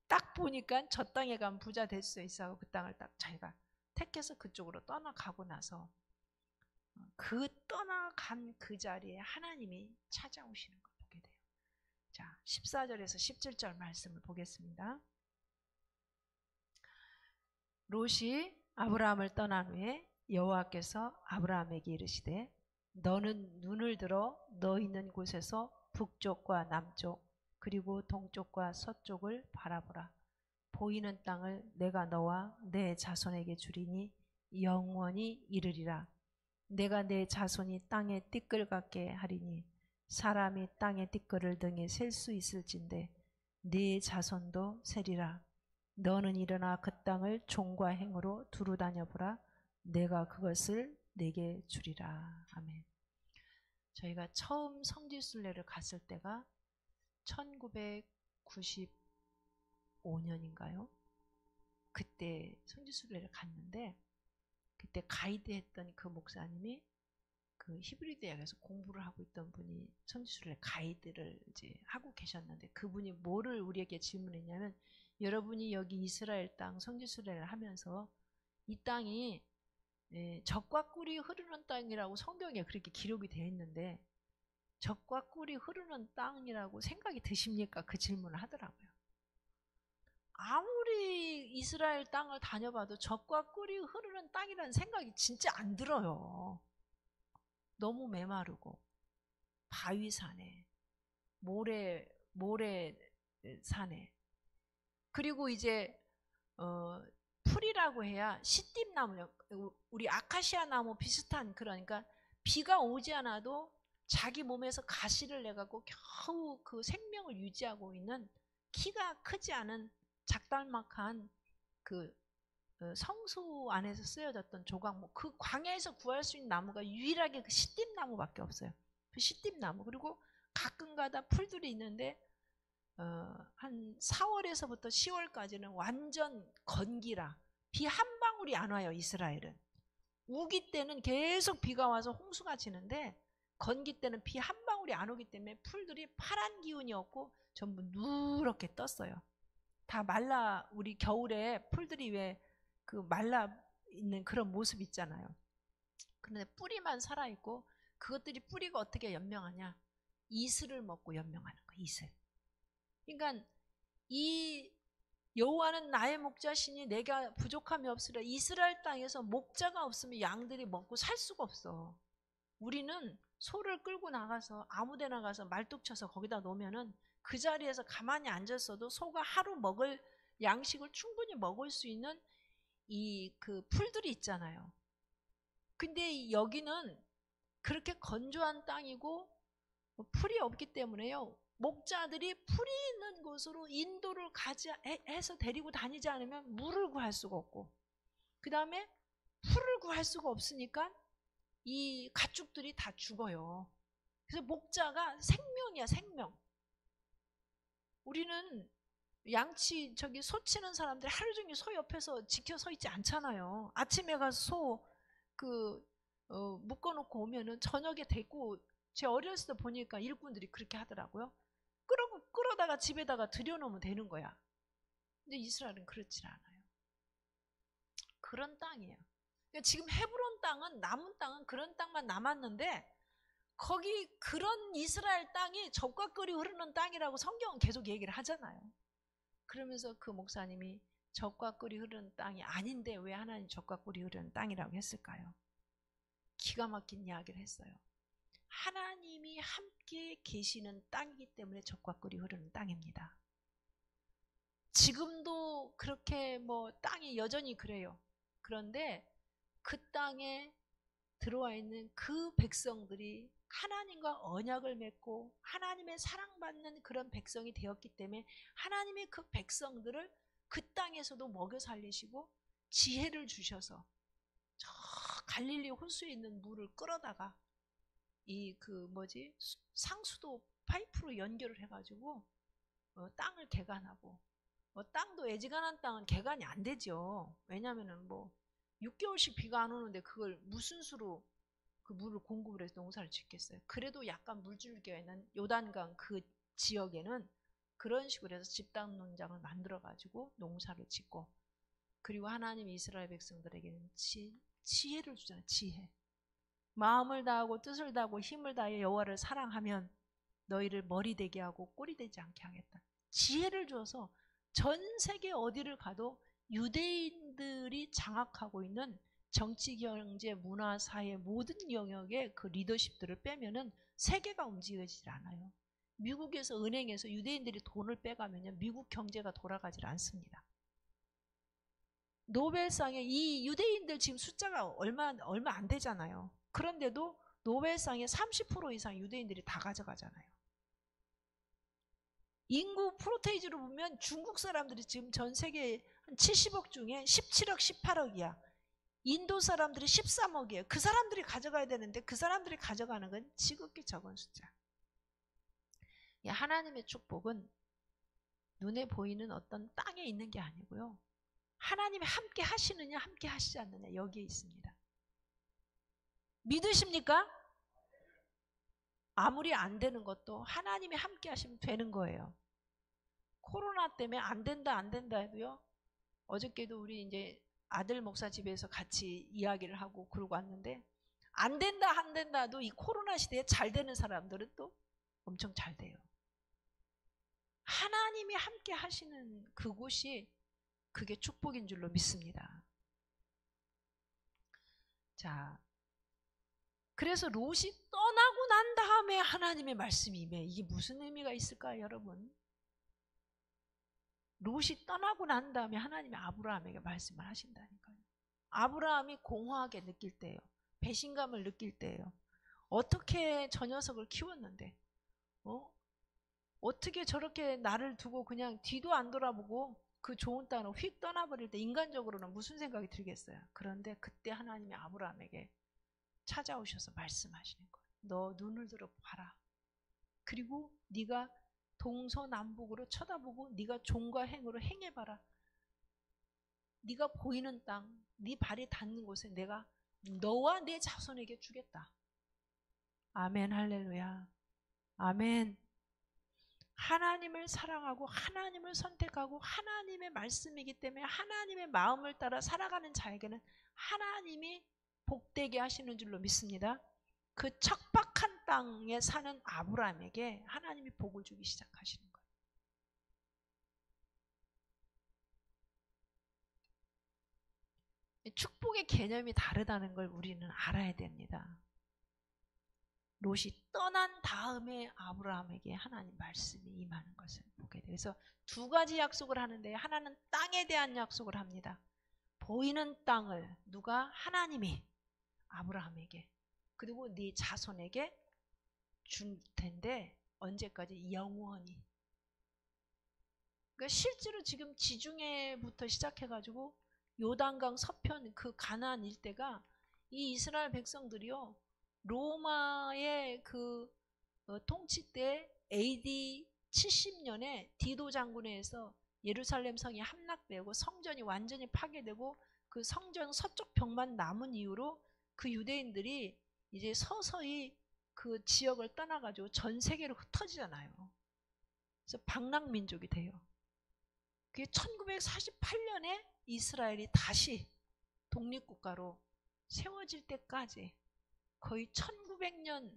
딱 보니까 저 땅에 가면 부자 될 수 있어 하고 그 땅을 딱 자기가 택해서 그쪽으로 떠나가고 나서 그 떠나간 그 자리에 하나님이 찾아오시는 걸 보게 돼요. 자, 14절에서 17절 말씀을 보겠습니다. 롯이 아브라함을 떠난 후에 여호와께서 아브라함에게 이르시되 너는 눈을 들어 너 있는 곳에서 북쪽과 남쪽 그리고 동쪽과 서쪽을 바라보라. 보이는 땅을 내가 너와 내 자손에게 주리니 영원히 이르리라. 내가 내 자손이 땅의 띠끌 같게 하리니 사람이 땅의 띠끌을 등에 셀 수 있을진데 네 자손도 세리라. 너는 일어나 그 땅을 종과 행으로 두루 다녀보라. 내가 그것을 내게 주리라. 아멘. 저희가 처음 성지순례를 갔을 때가 1995년인가요? 그때 성지순례를 갔는데 그때 가이드 했던 그 목사님이 그 히브리 대학에서 공부를 하고 있던 분이 성지순례 가이드를 이제 하고 계셨는데 그분이 뭐를 우리에게 질문했냐면 여러분이 여기 이스라엘 땅 성지순례를 하면서 이 땅이 젖과 꿀이 흐르는 땅이라고 성경에 그렇게 기록이 되어 있는데 젖과 꿀이 흐르는 땅이라고 생각이 드십니까? 그 질문을 하더라고요. 아무리 이스라엘 땅을 다녀봐도 젖과 꿀이 흐르는 땅이라는 생각이 진짜 안 들어요. 너무 메마르고 바위산에 모래산에 그리고 이제 풀이라고 해야 시띠나무, 우리 아카시아 나무 비슷한 그러니까 비가 오지 않아도 자기 몸에서 가시를 내갖고 겨우 그 생명을 유지하고 있는 키가 크지 않은 작달막한 그 성수 안에서 쓰여졌던 조각목, 그 광야에서 구할 수 있는 나무가 유일하게 그 시띠나무밖에 없어요. 그 시띠나무. 그리고 가끔가다 풀들이 있는데 한 4월에서부터 10월까지는 완전 건기라 비 한 방울이 안 와요. 이스라엘은 우기 때는 계속 비가 와서 홍수가 치는데 건기 때는 비 한 방울이 안 오기 때문에 풀들이 파란 기운이 없고 전부 누렇게 떴어요. 다 말라. 우리 겨울에 풀들이 왜 그 말라 있는 그런 모습 있잖아요. 그런데 뿌리만 살아있고, 그것들이 뿌리가 어떻게 연명하냐? 이슬을 먹고 연명하는 거예요. 이슬. 그러니까 이 여호와는 나의 목자시니 내가 부족함이 없으리라. 이스라엘 땅에서 목자가 없으면 양들이 먹고 살 수가 없어. 우리는 소를 끌고 나가서 아무데 나가서 말뚝 쳐서 거기다 놓으면은 그 자리에서 가만히 앉았어도 소가 하루 먹을 양식을 충분히 먹을 수 있는 이 그 풀들이 있잖아요. 근데 여기는 그렇게 건조한 땅이고 풀이 없기 때문에요. 목자들이 풀이 있는 곳으로 인도를 해서 데리고 다니지 않으면 물을 구할 수가 없고, 그 다음에 풀을 구할 수가 없으니까 이 가축들이 다 죽어요. 그래서 목자가 생명이야, 생명. 우리는 양치 소 치는 사람들이 하루 종일 소 옆에서 지켜 서 있지 않잖아요. 아침에 가서 소 묶어놓고 오면은 저녁에 데리고, 제 어렸을 때 보니까 일꾼들이 그렇게 하더라고요. 끌어다가 집에다가 들여놓으면 되는 거야. 근데 이스라엘은 그렇지 않아요. 그런 땅이에요. 그러니까 지금 헤브론 땅은, 남은 땅은 그런 땅만 남았는데, 거기 그런 이스라엘 땅이 젖과 꿀이 흐르는 땅이라고 성경은 계속 얘기를 하잖아요. 그러면서 그 목사님이 젖과 꿀이 흐르는 땅이 아닌데 왜 하나님 젖과 꿀이 흐르는 땅이라고 했을까요? 기가 막힌 이야기를 했어요. 하나님이 함께 계시는 땅이기 때문에 젖과 꿀이 흐르는 땅입니다. 지금도 그렇게 땅이 여전히 그래요. 그런데 그 땅에 들어와 있는 그 백성들이 하나님과 언약을 맺고 하나님의 사랑받는 그런 백성이 되었기 때문에 하나님의 그 백성들을 그 땅에서도 먹여 살리시고 지혜를 주셔서 저 갈릴리 호수에 있는 물을 끌어다가 상수도 파이프로 연결을 해가지고 땅을 개간하고, 땅도 애지간한 땅은 개간이 안 되죠. 왜냐면은 6개월씩 비가 안 오는데 그걸 무슨 수로 그 물을 공급을 해서 농사를 짓겠어요. 그래도 약간 물줄기가 있는 요단강 그 지역에는 그런 식으로 해서 집단 농장을 만들어가지고 농사를 짓고, 그리고 하나님이 이스라엘 백성들에게는 지혜를 주잖아요. 지혜. 마음을 다하고 뜻을 다하고 힘을 다해 여호와를 사랑하면 너희를 머리 되게 하고 꼬리 되지 않게 하겠다. 지혜를 줘서 전 세계 어디를 가도 유대인들이 장악하고 있는 정치, 경제, 문화, 사회 모든 영역의 그 리더십들을 빼면은 세계가 움직이질 않아요. 미국에서 은행에서 유대인들이 돈을 빼가면요, 미국 경제가 돌아가질 않습니다. 노벨상에 이 유대인들 지금 숫자가 얼마 안 되잖아요. 그런데도 노벨상의 30% 이상 유대인들이 다 가져가잖아요. 인구 프로테이지로 보면 중국 사람들이 지금 전 세계 한 70억 중에 17억, 18억이야. 인도 사람들이 13억이에요. 그 사람들이 가져가야 되는데 그 사람들이 가져가는 건 지극히 적은 숫자. 하나님의 축복은 눈에 보이는 어떤 땅에 있는 게 아니고요. 하나님이 함께 하시느냐 함께 하시지 않느냐 여기에 있습니다. 믿으십니까? 아무리 안 되는 것도 하나님이 함께 하시면 되는 거예요. 코로나 때문에 안 된다 해도요. 어저께도 우리 이제 아들 목사 집에서 같이 이야기를 하고 그러고 왔는데, 안 된다도 이 코로나 시대에 잘 되는 사람들은 또 엄청 잘 돼요. 하나님이 함께 하시는 그곳이 그게 축복인 줄로 믿습니다. 자, 그래서 롯이 떠나고 난 다음에 하나님의 말씀이 임해. 이게 무슨 의미가 있을까요, 여러분? 롯이 떠나고 난 다음에 하나님이 아브라함에게 말씀을 하신다니까요. 아브라함이 공허하게 느낄 때예요. 배신감을 느낄 때예요. 어떻게 저 녀석을 키웠는데, 어떻게 저렇게 나를 두고 그냥 뒤도 안 돌아보고 그 좋은 땅으로 휙 떠나버릴 때 인간적으로는 무슨 생각이 들겠어요. 그런데 그때 하나님이 아브라함에게 찾아오셔서 말씀하시는 거예요. 너 눈을 들어 봐라. 그리고 네가 동서남북으로 쳐다보고 네가 종과 행으로 행해봐라. 네가 보이는 땅, 네 발이 닿는 곳에 내가 너와 내 자손에게 주겠다. 아멘, 할렐루야. 아멘. 하나님을 사랑하고 하나님을 선택하고 하나님의 말씀이기 때문에 하나님의 마음을 따라 살아가는 자에게는 하나님이 복되게 하시는 줄로 믿습니다. 그 척박한 땅에 사는 아브라함에게 하나님이 복을 주기 시작하시는 거예요. 축복의 개념이 다르다는 걸 우리는 알아야 됩니다. 롯이 떠난 다음에 아브라함에게 하나님 말씀이 임하는 것을 보게 돼요. 그래서 두 가지 약속을 하는데 하나는 땅에 대한 약속을 합니다. 보이는 땅을 누가? 하나님이 아브라함에게 그리고 네 자손에게 줄 텐데 언제까지? 영원히. 그러니까 실제로 지금 지중해부터 시작해가지고 요단강 서편 그 가나안 일대가 이 이스라엘 백성들이요 로마의 그 통치 때 AD 70년에 디도 장군에 의해서 예루살렘 성이 함락되고 성전이 완전히 파괴되고 그 성전 서쪽 벽만 남은 이후로 그 유대인들이 이제 서서히 그 지역을 떠나가지고 전 세계로 흩어지잖아요. 그래서 방랑민족이 돼요. 그게 1948년에 이스라엘이 다시 독립국가로 세워질 때까지 거의 1900년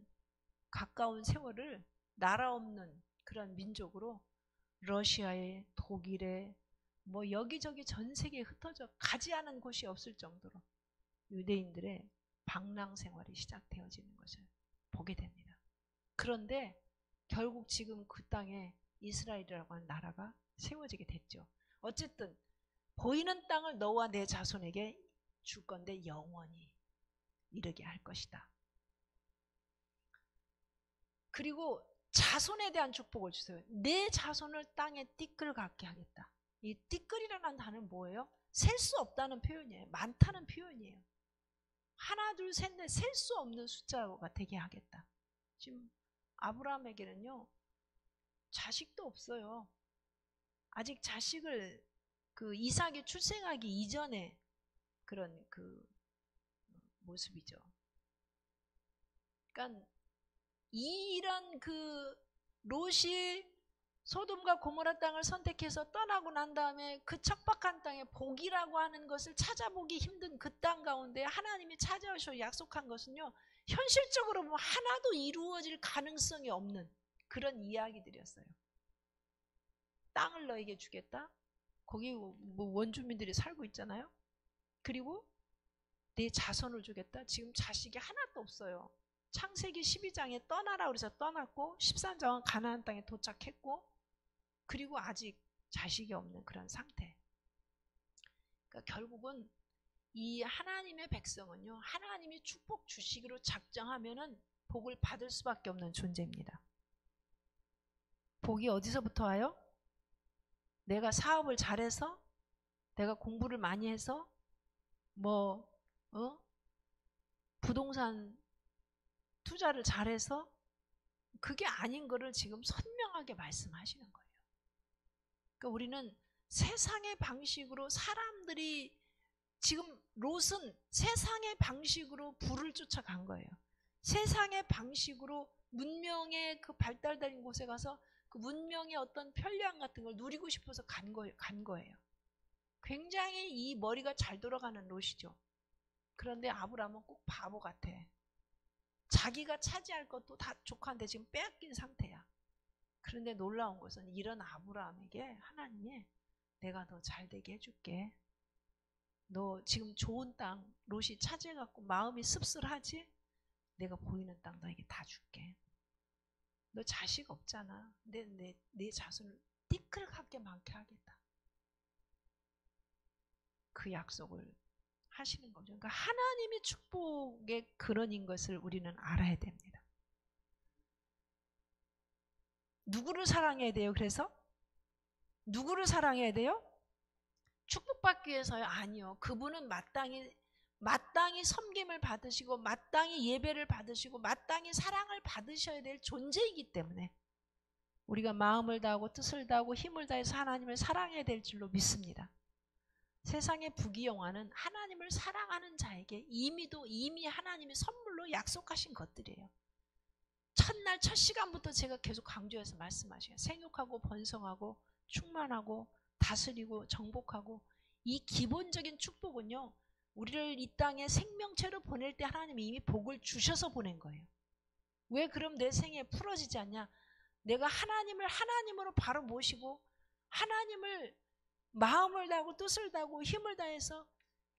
가까운 세월을 나라 없는 그런 민족으로 러시아에 독일에 뭐 여기저기 전 세계에 흩어져 가지 않은 곳이 없을 정도로 유대인들의 방랑 생활이 시작되어지는 것을 보게 됩니다. 그런데 결국 지금 그 땅에 이스라엘이라고 하는 나라가 세워지게 됐죠. 어쨌든 보이는 땅을 너와 내 자손에게 줄 건데 영원히 이르게 할 것이다. 그리고 자손에 대한 축복을 주세요. 내 자손을 땅에 띠끌 갖게 하겠다. 이 띠끌이라는 단어는 뭐예요? 셀 수 없다는 표현이에요. 많다는 표현이에요. 하나, 둘, 셋, 넷 셀 수 없는 숫자가 되게 하겠다. 지금 아브라함에게는요 자식도 없어요. 아직 자식을 그 이삭이 출생하기 이전에 그런 그 모습이죠. 그러니까 이런 그 롯이 소돔과 고모라 땅을 선택해서 떠나고 난 다음에 그 척박한 땅에 복이라고 하는 것을 찾아보기 힘든 그 땅 가운데 하나님이 찾아오셔 약속한 것은요 현실적으로 뭐 하나도 이루어질 가능성이 없는 그런 이야기들이었어요. 땅을 너에게 주겠다. 거기 뭐 원주민들이 살고 있잖아요. 그리고 내 자손을 주겠다. 지금 자식이 하나도 없어요. 창세기 12장에 떠나라 그래서 떠났고 13장은 가나안 땅에 도착했고 그리고 아직 자식이 없는 그런 상태. 그러니까 결국은 이 하나님의 백성은요 하나님이 축복 주시기로 작정하면은 복을 받을 수밖에 없는 존재입니다. 복이 어디서부터 와요? 내가 사업을 잘해서 내가 공부를 많이 해서 부동산 투자를 잘해서 그게 아닌 거를 지금 선명하게 말씀하시는 거예요. 그러니까 우리는 세상의 방식으로 사람들이 지금 롯은 세상의 방식으로 부를 쫓아간 거예요. 세상의 방식으로 문명의 그 발달된 곳에 가서 그 문명의 어떤 편리함 같은 걸 누리고 싶어서 간 거예요. 굉장히 이 머리가 잘 돌아가는 롯이죠. 그런데 아브라함은 꼭 바보 같아. 자기가 차지할 것도 다 조카한테 지금 빼앗긴 상태야. 그런데 놀라운 것은 이런 아브라함에게 하나님이 내가 너 잘되게 해줄게. 너 지금 좋은 땅 롯이 차지해갖고 마음이 씁쓸하지? 내가 보이는 땅 너에게 다 줄게. 너 자식 없잖아. 내 자손을 띠끌하게 많게 하겠다. 그 약속을 하시는 거죠. 그러니까 하나님이 축복의 근원인 것을 우리는 알아야 됩니다. 누구를 사랑해야 돼요? 그래서 누구를 사랑해야 돼요? 축복받기 위해서요? 아니요. 그분은 마땅히 섬김을 받으시고 마땅히 예배를 받으시고 마땅히 사랑을 받으셔야 될 존재이기 때문에 우리가 마음을 다하고 뜻을 다하고 힘을 다해서 하나님을 사랑해야 될 줄로 믿습니다. 세상의 부귀영화는 하나님을 사랑하는 자에게 이미 하나님이 선물로 약속하신 것들이에요. 첫날 첫 시간부터 제가 계속 강조해서 말씀하시요. 생육하고 번성하고 충만하고 다스리고 정복하고, 이 기본적인 축복은요, 우리를 이 땅에 생명체로 보낼 때 하나님이 이미 복을 주셔서 보낸 거예요. 왜 그럼 내 생에 풀어지지 않냐? 내가 하나님을 하나님으로 바로 모시고 하나님을 마음을 다하고 뜻을 다하고 힘을 다해서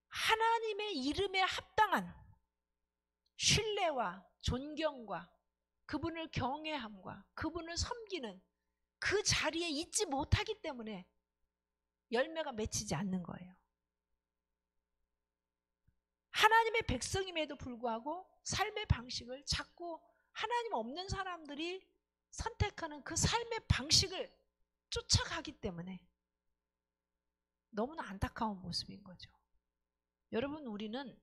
하나님의 이름에 합당한 신뢰와 존경과 그분을 경외함과 그분을 섬기는 그 자리에 있지 못하기 때문에 열매가 맺히지 않는 거예요. 하나님의 백성임에도 불구하고 삶의 방식을 자꾸 하나님 없는 사람들이 선택하는 그 삶의 방식을 쫓아가기 때문에 너무나 안타까운 모습인 거죠. 여러분, 우리는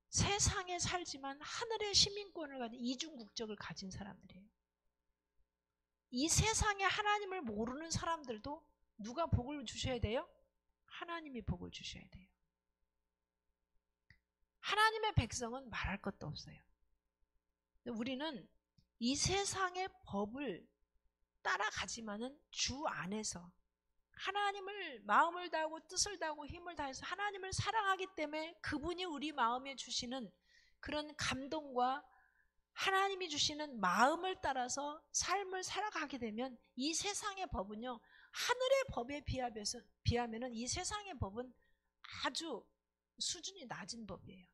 세상에 살지만 하늘의 시민권을 가진 이중 국적을 가진 사람들이에요. 이 세상에 하나님을 모르는 사람들도 누가 복을 주셔야 돼요? 하나님이 복을 주셔야 돼요. 하나님의 백성은 말할 것도 없어요. 우리는 이 세상의 법을 따라가지만은 주 안에서 하나님을 마음을 다하고 뜻을 다하고 힘을 다해서 하나님을 사랑하기 때문에 그분이 우리 마음에 주시는 그런 감동과 하나님이 주시는 마음을 따라서 삶을 살아가게 되면 이 세상의 법은요, 하늘의 법에 비하면은 이 세상의 법은 아주 수준이 낮은 법이에요.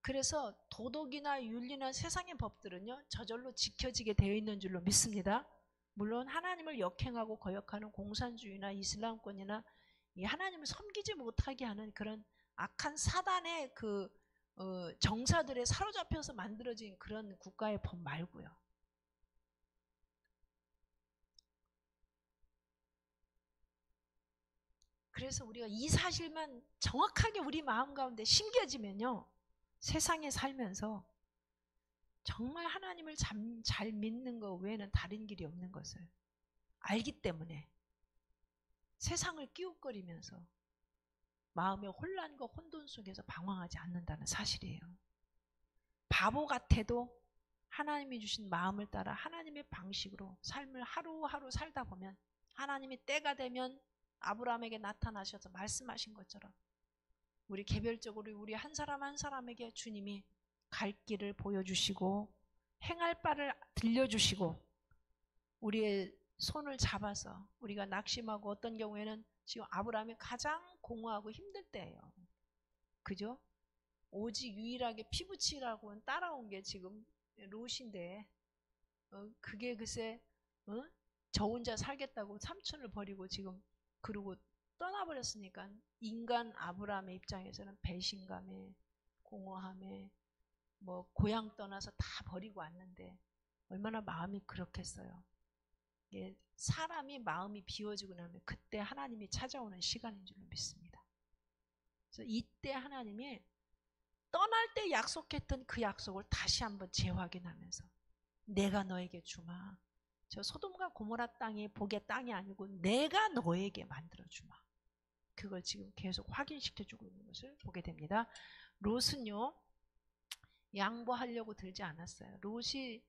그래서 도덕이나 윤리나 세상의 법들은요, 저절로 지켜지게 되어 있는 줄로 믿습니다. 물론 하나님을 역행하고 거역하는 공산주의나 이슬람권이나 이 하나님을 섬기지 못하게 하는 그런 악한 사단의 정사들에 사로잡혀서 만들어진 그런 국가의 법 말고요. 그래서 우리가 이 사실만 정확하게 우리 마음 가운데 심겨지면요, 세상에 살면서 정말 하나님을 잘 믿는 것 외에는 다른 길이 없는 것을 알기 때문에 세상을 끼웃거리면서 마음의 혼란과 혼돈 속에서 방황하지 않는다는 사실이에요. 바보 같아도 하나님이 주신 마음을 따라 하나님의 방식으로 삶을 하루하루 살다 보면 하나님이 때가 되면 아브라함에게 나타나셔서 말씀하신 것처럼 우리 개별적으로 우리 한 사람 한 사람에게 주님이 갈 길을 보여주시고 행할 바를 들려주시고 우리의 손을 잡아서 우리가 낙심하고 어떤 경우에는 지금 아브라함이 가장 공허하고 힘들 때예요. 그죠? 오직 유일하게 피부치라고 따라온 게 지금 롯인데 그게 글쎄 저 혼자 살겠다고 삼촌을 버리고 지금 그러고 떠나버렸으니까 인간 아브라함의 입장에서는 배신감에 공허함에 뭐 고향 떠나서 다 버리고 왔는데 얼마나 마음이 그렇겠어요. 예, 사람이 마음이 비워지고 나면 그때 하나님이 찾아오는 시간인 줄로 믿습니다. 그래서 이때 하나님이 떠날 때 약속했던 그 약속을 다시 한번 재확인하면서 내가 너에게 주마. 저 소돔과 고모라 땅이 복의 땅이 아니고 내가 너에게 만들어 주마. 그걸 지금 계속 확인시켜주고 있는 것을 보게 됩니다. 롯은요, 양보하려고 들지 않았어요. 롯이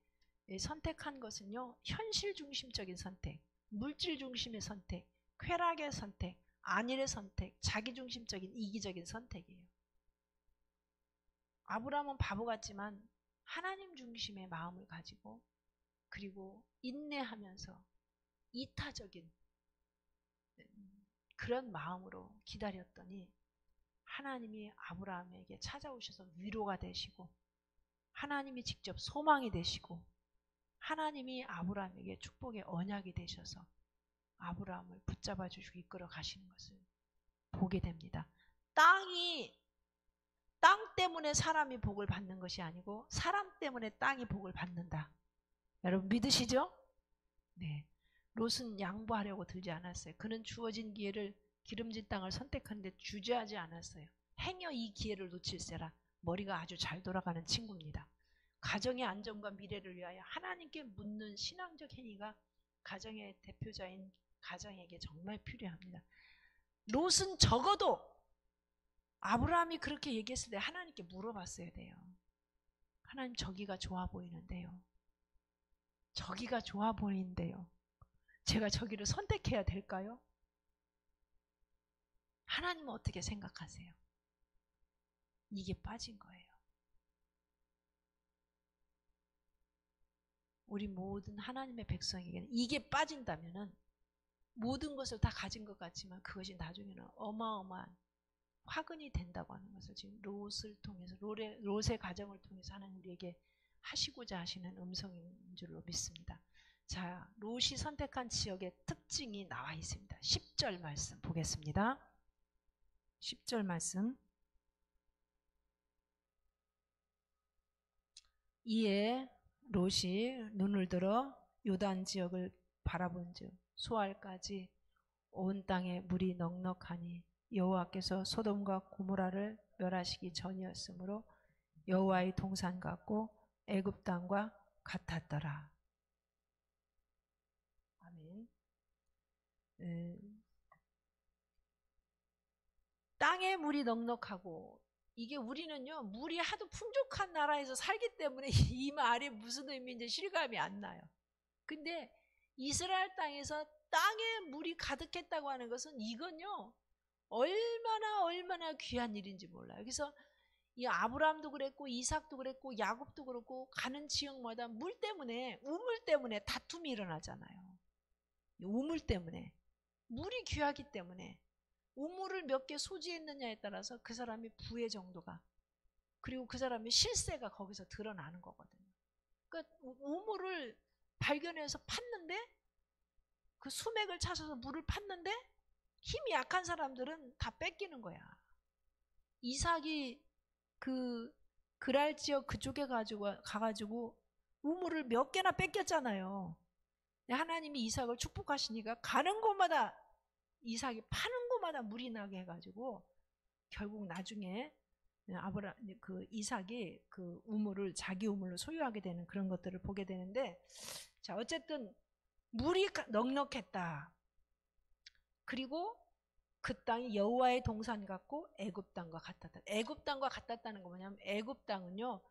선택한 것은요, 현실 중심적인 선택, 물질 중심의 선택, 쾌락의 선택, 안일의 선택, 자기 중심적인 이기적인 선택이에요. 아브라함은 바보 같지만 하나님 중심의 마음을 가지고 그리고 인내하면서 이타적인 그런 마음으로 기다렸더니 하나님이 아브라함에게 찾아오셔서 위로가 되시고 하나님이 직접 소망이 되시고 하나님이 아브라함에게 축복의 언약이 되셔서 아브라함을 붙잡아 주시고 이끌어 가시는 것을 보게 됩니다. 땅이 땅 때문에 사람이 복을 받는 것이 아니고 사람 때문에 땅이 복을 받는다. 여러분 믿으시죠? 네. 롯은 양보하려고 들지 않았어요. 그는 주어진 기회를 기름진 땅을 선택하는데 주저하지 않았어요. 행여 이 기회를 놓칠세라. 머리가 아주 잘 돌아가는 친구입니다. 가정의 안정과 미래를 위하여 하나님께 묻는 신앙적 행위가 가정의 대표자인 가정에게 정말 필요합니다. 롯은 적어도 아브라함이 그렇게 얘기했을 때 하나님께 물어봤어야 돼요. 하나님 저기가 좋아 보이는데요. 저기가 좋아 보이는데요. 제가 저기를 선택해야 될까요? 하나님은 어떻게 생각하세요? 이게 빠진 거예요. 우리 모든 하나님의 백성에게는 이게 빠진다면은 모든 것을 다 가진 것 같지만 그것이 나중에는 어마어마한 화근이 된다고 하는 것을 지금 롯을 통해서 롯의 가정을 통해서 하나님 우리에게 하시고자 하시는 음성인 줄로 믿습니다. 자, 롯이 선택한 지역의 특징이 나와 있습니다. 10절 말씀 보겠습니다. 10절 말씀. 이에 롯이 눈을 들어 요단 지역을 바라본즉 소알까지 온 땅에 물이 넉넉하니 여호와께서 소돔과 고모라를 멸하시기 전이었으므로 여호와의 동산 같고 애굽 땅과 같았더라. 아멘. 땅에 물이 넉넉하고 이게 우리는요 물이 하도 풍족한 나라에서 살기 때문에 이 말이 무슨 의미인지 실감이 안 나요. 근데 이스라엘 땅에서 땅에 물이 가득했다고 하는 것은 이건요 얼마나 귀한 일인지 몰라요. 그래서 이 아브라함도 그랬고 이삭도 그랬고 야곱도 그렇고 가는 지역마다 물 때문에 우물 때문에 다툼이 일어나잖아요. 우물 때문에 물이 귀하기 때문에 우물을 몇 개 소지했느냐에 따라서 그 사람이 부의 정도가 그리고 그 사람의 실세가 거기서 드러나는 거거든요. 그러니까 우물을 발견해서 팠는데 그 수맥을 찾아서 물을 팠는데 힘이 약한 사람들은 다 뺏기는 거야. 이삭이 그 그랄 지역 그쪽에 가가지고 우물을 몇 개나 뺏겼잖아요. 하나님이 이삭을 축복하시니까 가는 곳마다 이삭이 파는 곳마다 물이 나게 해가지고 결국 나중에 그 이삭이 그 우물을 자기 우물로 소유하게 되는 그런 것들을 보게 되는데, 자 어쨌든 물이 넉넉했다. 그리고 그 땅이 여호와의 동산 같고 애굽 땅과 같았다. 애굽 땅과 같았다는 거 뭐냐면 애굽 땅은요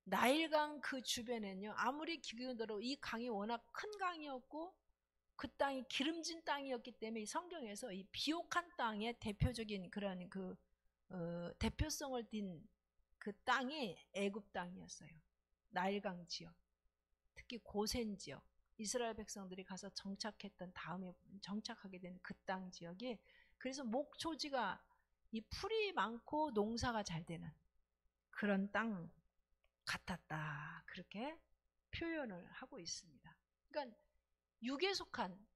나일강 그 주변에는요 아무리 기근더라도 이 강이 워낙 큰 강이었고 그 땅이 기름진 땅이었기 때문에 이 성경에서 이 비옥한 땅의 대표적인 그런 그 대표성을 띤 그 땅이 애굽 땅이었어요. 나일강 지역, 특히 고센 지역, 이스라엘 백성들이 가서 정착했던 다음에 정착하게 된 그 땅 지역이 그래서 목초지가 이 풀이 많고 농사가 잘 되는 그런 땅 같았다. 그렇게 표현을 하고 있습니다. 그러니까 육에 속한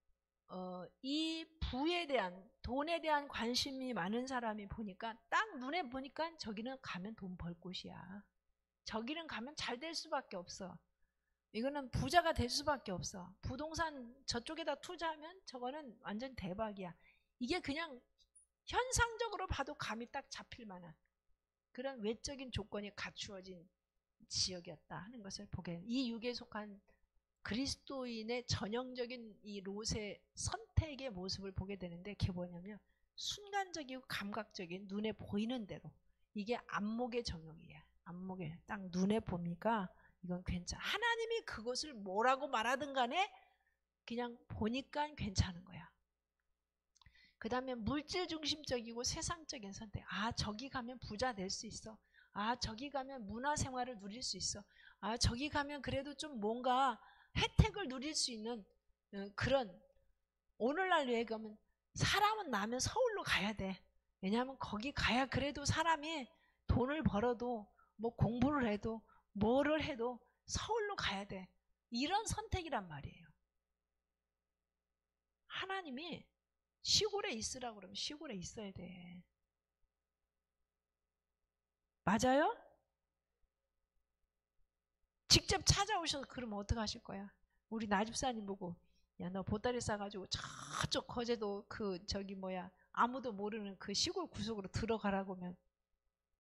이 부에 대한 돈에 대한 관심이 많은 사람이 보니까 딱 눈에 보니까 저기는 가면 돈 벌 곳이야. 저기는 가면 잘 될 수밖에 없어. 이거는 부자가 될 수밖에 없어. 부동산 저쪽에다 투자하면 저거는 완전 대박이야. 이게 그냥 현상적으로 봐도 감이 딱 잡힐 만한 그런 외적인 조건이 갖추어진 지역이었다 하는 것을 보게 이 육에 속한 그리스도인의 전형적인 이 롯의 선택의 모습을 보게 되는데 그게 뭐냐면 순간적이고 감각적인 눈에 보이는 대로 이게 안목의 정욕이에요. 안목에 딱 눈에 보니까 이건 괜찮아. 하나님이 그것을 뭐라고 말하든 간에 그냥 보니까 괜찮은 거야. 그 다음에 물질 중심적이고 세상적인 선택. 아 저기 가면 부자 될 수 있어. 아 저기 가면 문화생활을 누릴 수 있어. 아 저기 가면 그래도 좀 뭔가 혜택을 누릴 수 있는 그런 오늘날 얘기하면 사람은 나면 서울로 가야 돼. 왜냐하면 거기 가야 그래도 사람이 돈을 벌어도 뭐 공부를 해도 뭐를 해도 서울로 가야 돼. 이런 선택이란 말이에요. 하나님이 시골에 있으라고 그러면 시골에 있어야 돼. 맞아요? 직접 찾아오셔서 그러면 어떡하실 거야? 우리 나집사님 보고 야, 너 보따리 싸가지고 저쪽 거제도 아무도 모르는 그 시골 구석으로 들어가라고 하면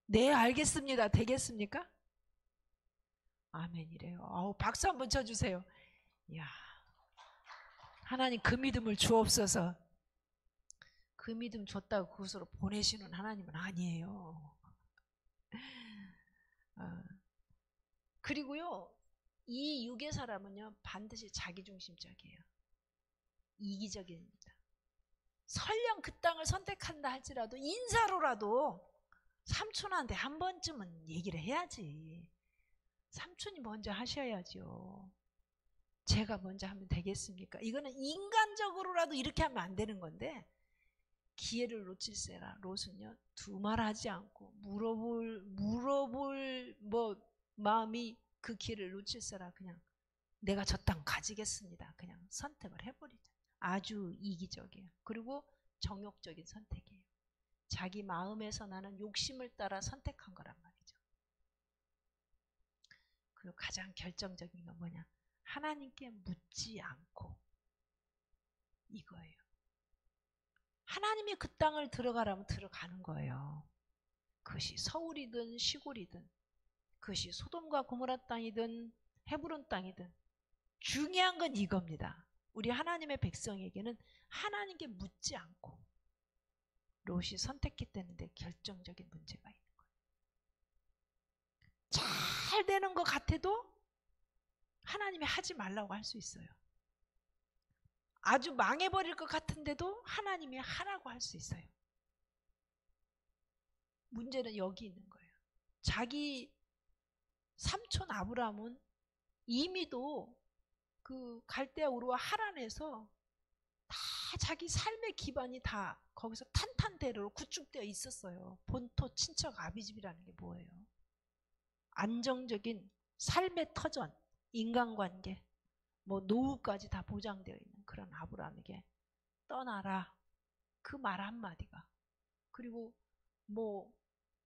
네 알겠습니다 되겠습니까? 아멘이래요. 아우 박수 한번 쳐주세요. 야, 하나님 그 믿음을 주옵소서. 그 믿음 줬다고 그곳으로 보내시는 하나님은 아니에요. 그리고요, 이 육의 사람은요 반드시 자기중심적이에요. 이기적입니다. 설령 그 땅을 선택한다 할지라도 인사로라도 삼촌한테 한 번쯤은 얘기를 해야지. 삼촌이 먼저 하셔야죠. 제가 먼저 하면 되겠습니까? 이거는 인간적으로라도 이렇게 하면 안 되는 건데 기회를 놓칠세라. 롯은요 두말하지 않고 물어볼 마음이 그 기회를 놓칠세라. 그냥 내가 저 땅 가지겠습니다. 그냥 선택을 해버리죠. 아주 이기적이에요. 그리고 정욕적인 선택이에요. 자기 마음에서 나는 욕심을 따라 선택한 거란 말이죠. 그리고 가장 결정적인 건 뭐냐? 하나님께 묻지 않고 이거예요. 하나님이 그 땅을 들어가라면 들어가는 거예요. 그것이 서울이든 시골이든 그것이 소돔과 고모라 땅이든 헤브론 땅이든 중요한 건 이겁니다. 우리 하나님의 백성에게는 하나님께 묻지 않고 롯이 선택했다는데 결정적인 문제가 있는 거예요. 잘 되는 것 같아도 하나님이 하지 말라고 할 수 있어요. 아주 망해버릴 것 같은데도 하나님이 하라고 할 수 있어요. 문제는 여기 있는 거예요. 자기 삼촌 아브라함은 이미도 그 갈대아 우르와 하란에서 다 자기 삶의 기반이 다 거기서 탄탄대로로 구축되어 있었어요. 본토 친척 아비집이라는 게 뭐예요? 안정적인 삶의 터전, 인간관계, 노후까지 다 보장되어 있는 그런 아브라함에게 떠나라. 그 말 한마디가. 그리고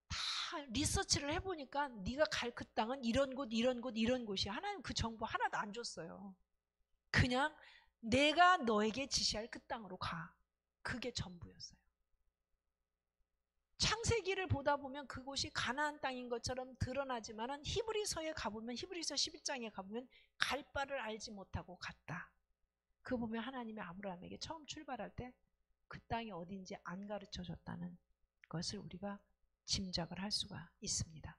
다 리서치를 해보니까 네가 갈 그 땅은 이런 곳, 이런 곳, 이런 곳이야. 하나님 그 정보 하나도 안 줬어요. 그냥 내가 너에게 지시할 그 땅으로 가. 그게 전부였어요. 창세기를 보다 보면 그곳이 가나안 땅인 것처럼 드러나지만은 히브리서에 가보면 히브리서 11장에 가보면 갈 바를 알지 못하고 갔다. 그거 보면 하나님이 아브라함에게 처음 출발할 때 그 땅이 어딘지 안 가르쳐 줬다는 것을 우리가 짐작을 할 수가 있습니다.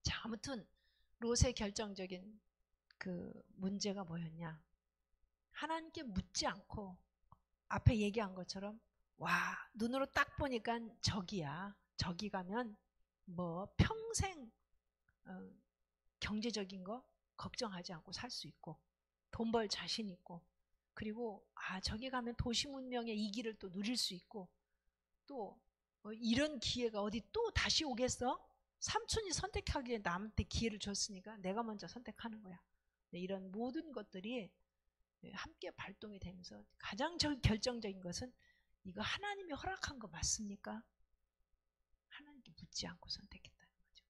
자, 아무튼 롯의 결정적인 그 문제가 뭐였냐? 하나님께 묻지 않고 앞에 얘기한 것처럼 와, 눈으로 딱 보니까 저기야. 저기 가면 평생 경제적인 거 걱정하지 않고 살 수 있고 돈 벌 자신 있고 그리고 저기 가면 도시 문명의 이 길을 또 누릴 수 있고 또 이런 기회가 어디 또 다시 오겠어? 삼촌이 선택하기에 남한테 기회를 줬으니까 내가 먼저 선택하는 거야. 이런 모든 것들이 함께 발동이 되면서 가장 결정적인 것은 이거 하나님이 허락한 거 맞습니까? 하나님께 묻지 않고 선택했다는 거죠.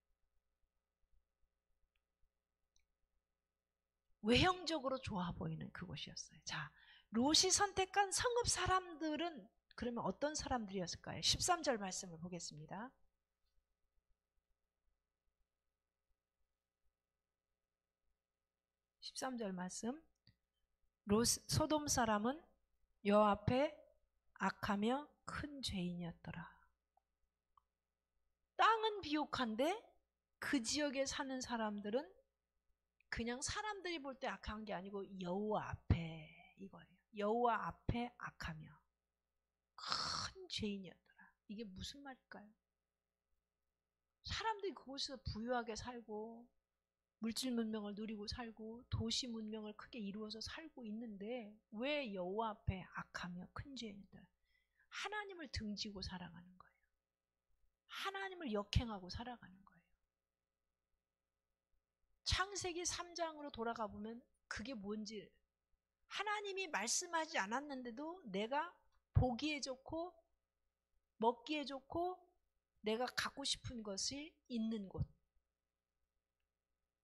외형적으로 좋아 보이는 그곳이었어요. 자, 롯이 선택한 성읍 사람들은 그러면 어떤 사람들이었을까요? 13절 말씀을 보겠습니다. 말씀. 소돔 사람은 여호와 앞에 악하며 큰 죄인이었더라. 땅은 비옥한데 그 지역에 사는 사람들은 그냥 사람들이 볼 때 악한 게 아니고 여호와 앞에 이거예요. 여호와 앞에 악하며 큰 죄인이었더라. 이게 무슨 말일까요? 사람들이 그곳에서 부유하게 살고 물질 문명을 누리고 살고 도시 문명을 크게 이루어서 살고 있는데 왜 여호와 앞에 악하며 큰 죄인이다? 하나님을 등지고 살아가는 거예요. 하나님을 역행하고 살아가는 거예요. 창세기 3장으로 돌아가 보면 그게 뭔지 하나님이 말씀하지 않았는데도 내가 보기에 좋고 먹기에 좋고 내가 갖고 싶은 것이 있는 곳,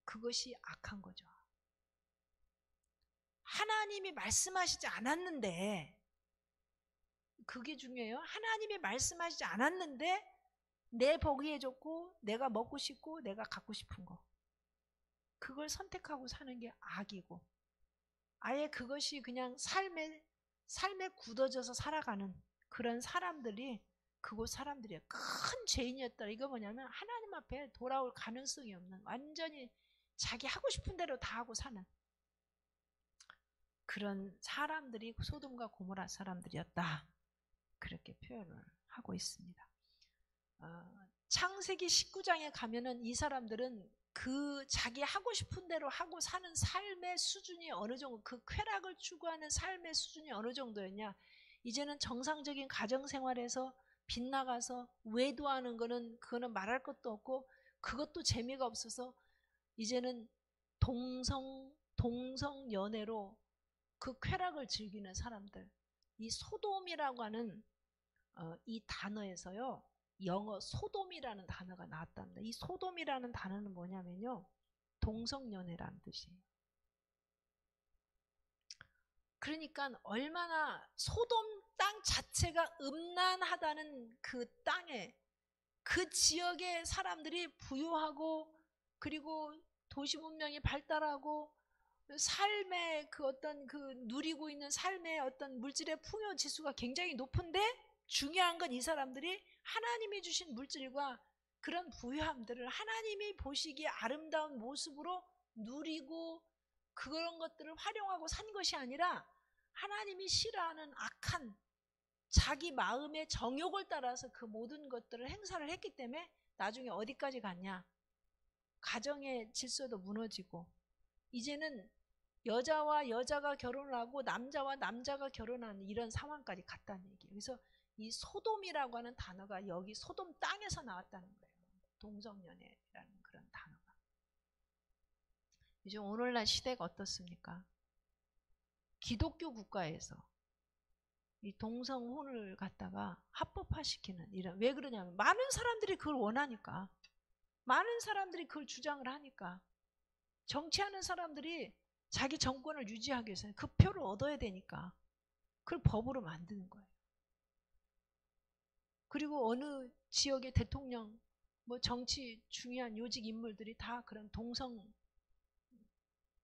그것이 악한 거죠. 하나님이 말씀하시지 않았는데, 그게 중요해요. 하나님이 말씀하시지 않았는데 내 보기에 좋고 내가 먹고 싶고 내가 갖고 싶은 거, 그걸 선택하고 사는 게 악이고, 아예 그것이 그냥 삶에 굳어져서 살아가는 그런 사람들이, 그곳 사람들이 큰 죄인이었다. 이거 뭐냐면 하나님 앞에 돌아올 가능성이 없는, 완전히 자기 하고 싶은 대로 다 하고 사는 그런 사람들이 소돔과 고모라 사람들이었다. 그렇게 표현을 하고 있습니다. 창세기 19장에 가면은 이 사람들은 그 자기 하고 싶은 대로 하고 사는 삶의 수준이 어느 정도, 그 쾌락을 추구하는 삶의 수준이 어느 정도였냐, 이제는 정상적인 가정생활에서 빗나가서 외도하는 거는, 그거는 말할 것도 없고 그것도 재미가 없어서 이제는 동성 연애로 그 쾌락을 즐기는 사람들, 이 소돔이라고 하는 이 단어에서요, 영어 소돔이라는 단어가 나왔답니다. 이 소돔이라는 단어는 뭐냐면요, 동성연애라는 뜻이에요. 그러니까 얼마나 소돔 땅 자체가 음란하다는 그 땅에, 그 지역의 사람들이 부유하고 그리고 도시 문명이 발달하고 삶의 그 어떤 그 누리고 있는 삶의 어떤 물질의 풍요 지수가 굉장히 높은데, 중요한 건 이 사람들이 하나님이 주신 물질과 그런 부유함들을 하나님이 보시기에 아름다운 모습으로 누리고 그런 것들을 활용하고 산 것이 아니라, 하나님이 싫어하는 악한 자기 마음의 정욕을 따라서 그 모든 것들을 행사를 했기 때문에 나중에 어디까지 갔냐, 가정의 질서도 무너지고, 이제는 여자와 여자가 결혼을 하고 남자와 남자가 결혼하는 이런 상황까지 갔다는 얘기예요. 그래서 이 소돔이라고 하는 단어가 여기 소돔 땅에서 나왔다는 거예요. 동성연애라는 그런 단어가. 요즘 오늘날 시대가 어떻습니까? 기독교 국가에서 이 동성혼을 갖다가 합법화시키는 이런, 왜 그러냐면 많은 사람들이 그걸 원하니까, 많은 사람들이 그걸 주장을 하니까, 정치하는 사람들이 자기 정권을 유지하기 위해서 그 표를 얻어야 되니까 그걸 법으로 만드는 거예요. 그리고 어느 지역의 대통령, 뭐 정치 중요한 요직 인물들이 다 그런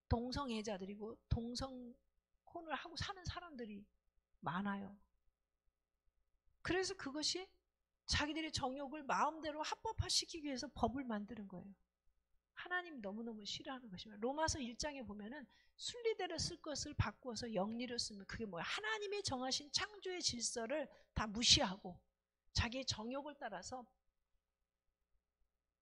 동성애자들이고 동성혼을 하고 사는 사람들이 많아요. 그래서 그것이 자기들의 정욕을 마음대로 합법화시키기 위해서 법을 만드는 거예요. 하나님 너무너무 싫어하는 것입니다. 로마서 1장에 보면은 순리대로 쓸 것을 바꾸어서 영리로 쓰면 그게 뭐야? 하나님이 정하신 창조의 질서를 다 무시하고 자기의 정욕을 따라서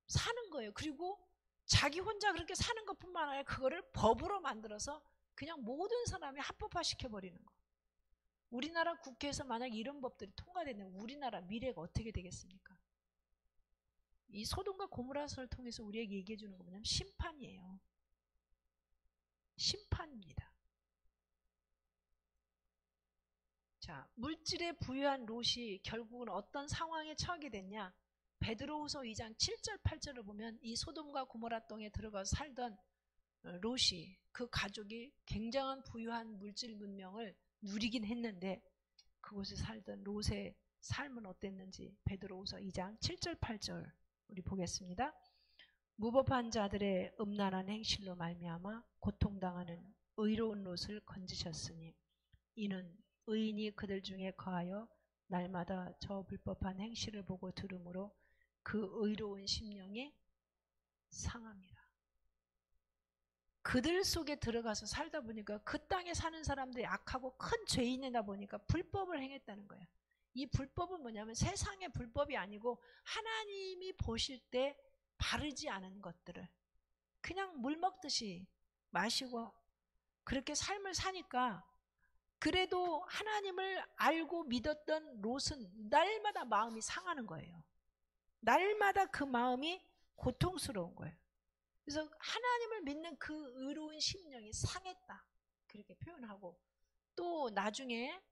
사는 거예요. 그리고 자기 혼자 그렇게 사는 것뿐만 아니라 그거를 법으로 만들어서 그냥 모든 사람이 합법화시켜버리는 거. 우리나라 국회에서 만약 이런 법들이 통과되면 우리나라 미래가 어떻게 되겠습니까? 이 소돔과 고모라서를 통해서 우리에게 얘기해 주는 거 뭐냐면 심판이에요. 심판입니다. 자, 물질에 부유한 롯이 결국은 어떤 상황에 처하게 됐냐? 베드로후서 2장 7절 8절을 보면 이 소돔과 고모라 땅에 들어가서 살던 롯이, 그 가족이 굉장한 부유한 물질 문명을 누리긴 했는데 그곳에 살던 롯의 삶은 어땠는지 베드로후서 2장 7절 8절 우리 보겠습니다. 무법한 자들의 음란한 행실로 말미암아 고통당하는 의로운 롯을 건지셨으니 이는 의인이 그들 중에 거하여 날마다 저 불법한 행실을 보고 들으므로 그 의로운 심령이 상합니다. 그들 속에 들어가서 살다 보니까 그 땅에 사는 사람들이 악하고 큰 죄인이다 보니까 불법을 행했다는 거예요. 이 불법은 뭐냐면 세상의 불법이 아니고 하나님이 보실 때 바르지 않은 것들을 그냥 물 먹듯이 마시고 그렇게 삶을 사니까, 그래도 하나님을 알고 믿었던 롯은 날마다 마음이 상하는 거예요. 날마다 그 마음이 고통스러운 거예요. 그래서 하나님을 믿는 그 의로운 심령이 상했다, 그렇게 표현하고, 또 나중에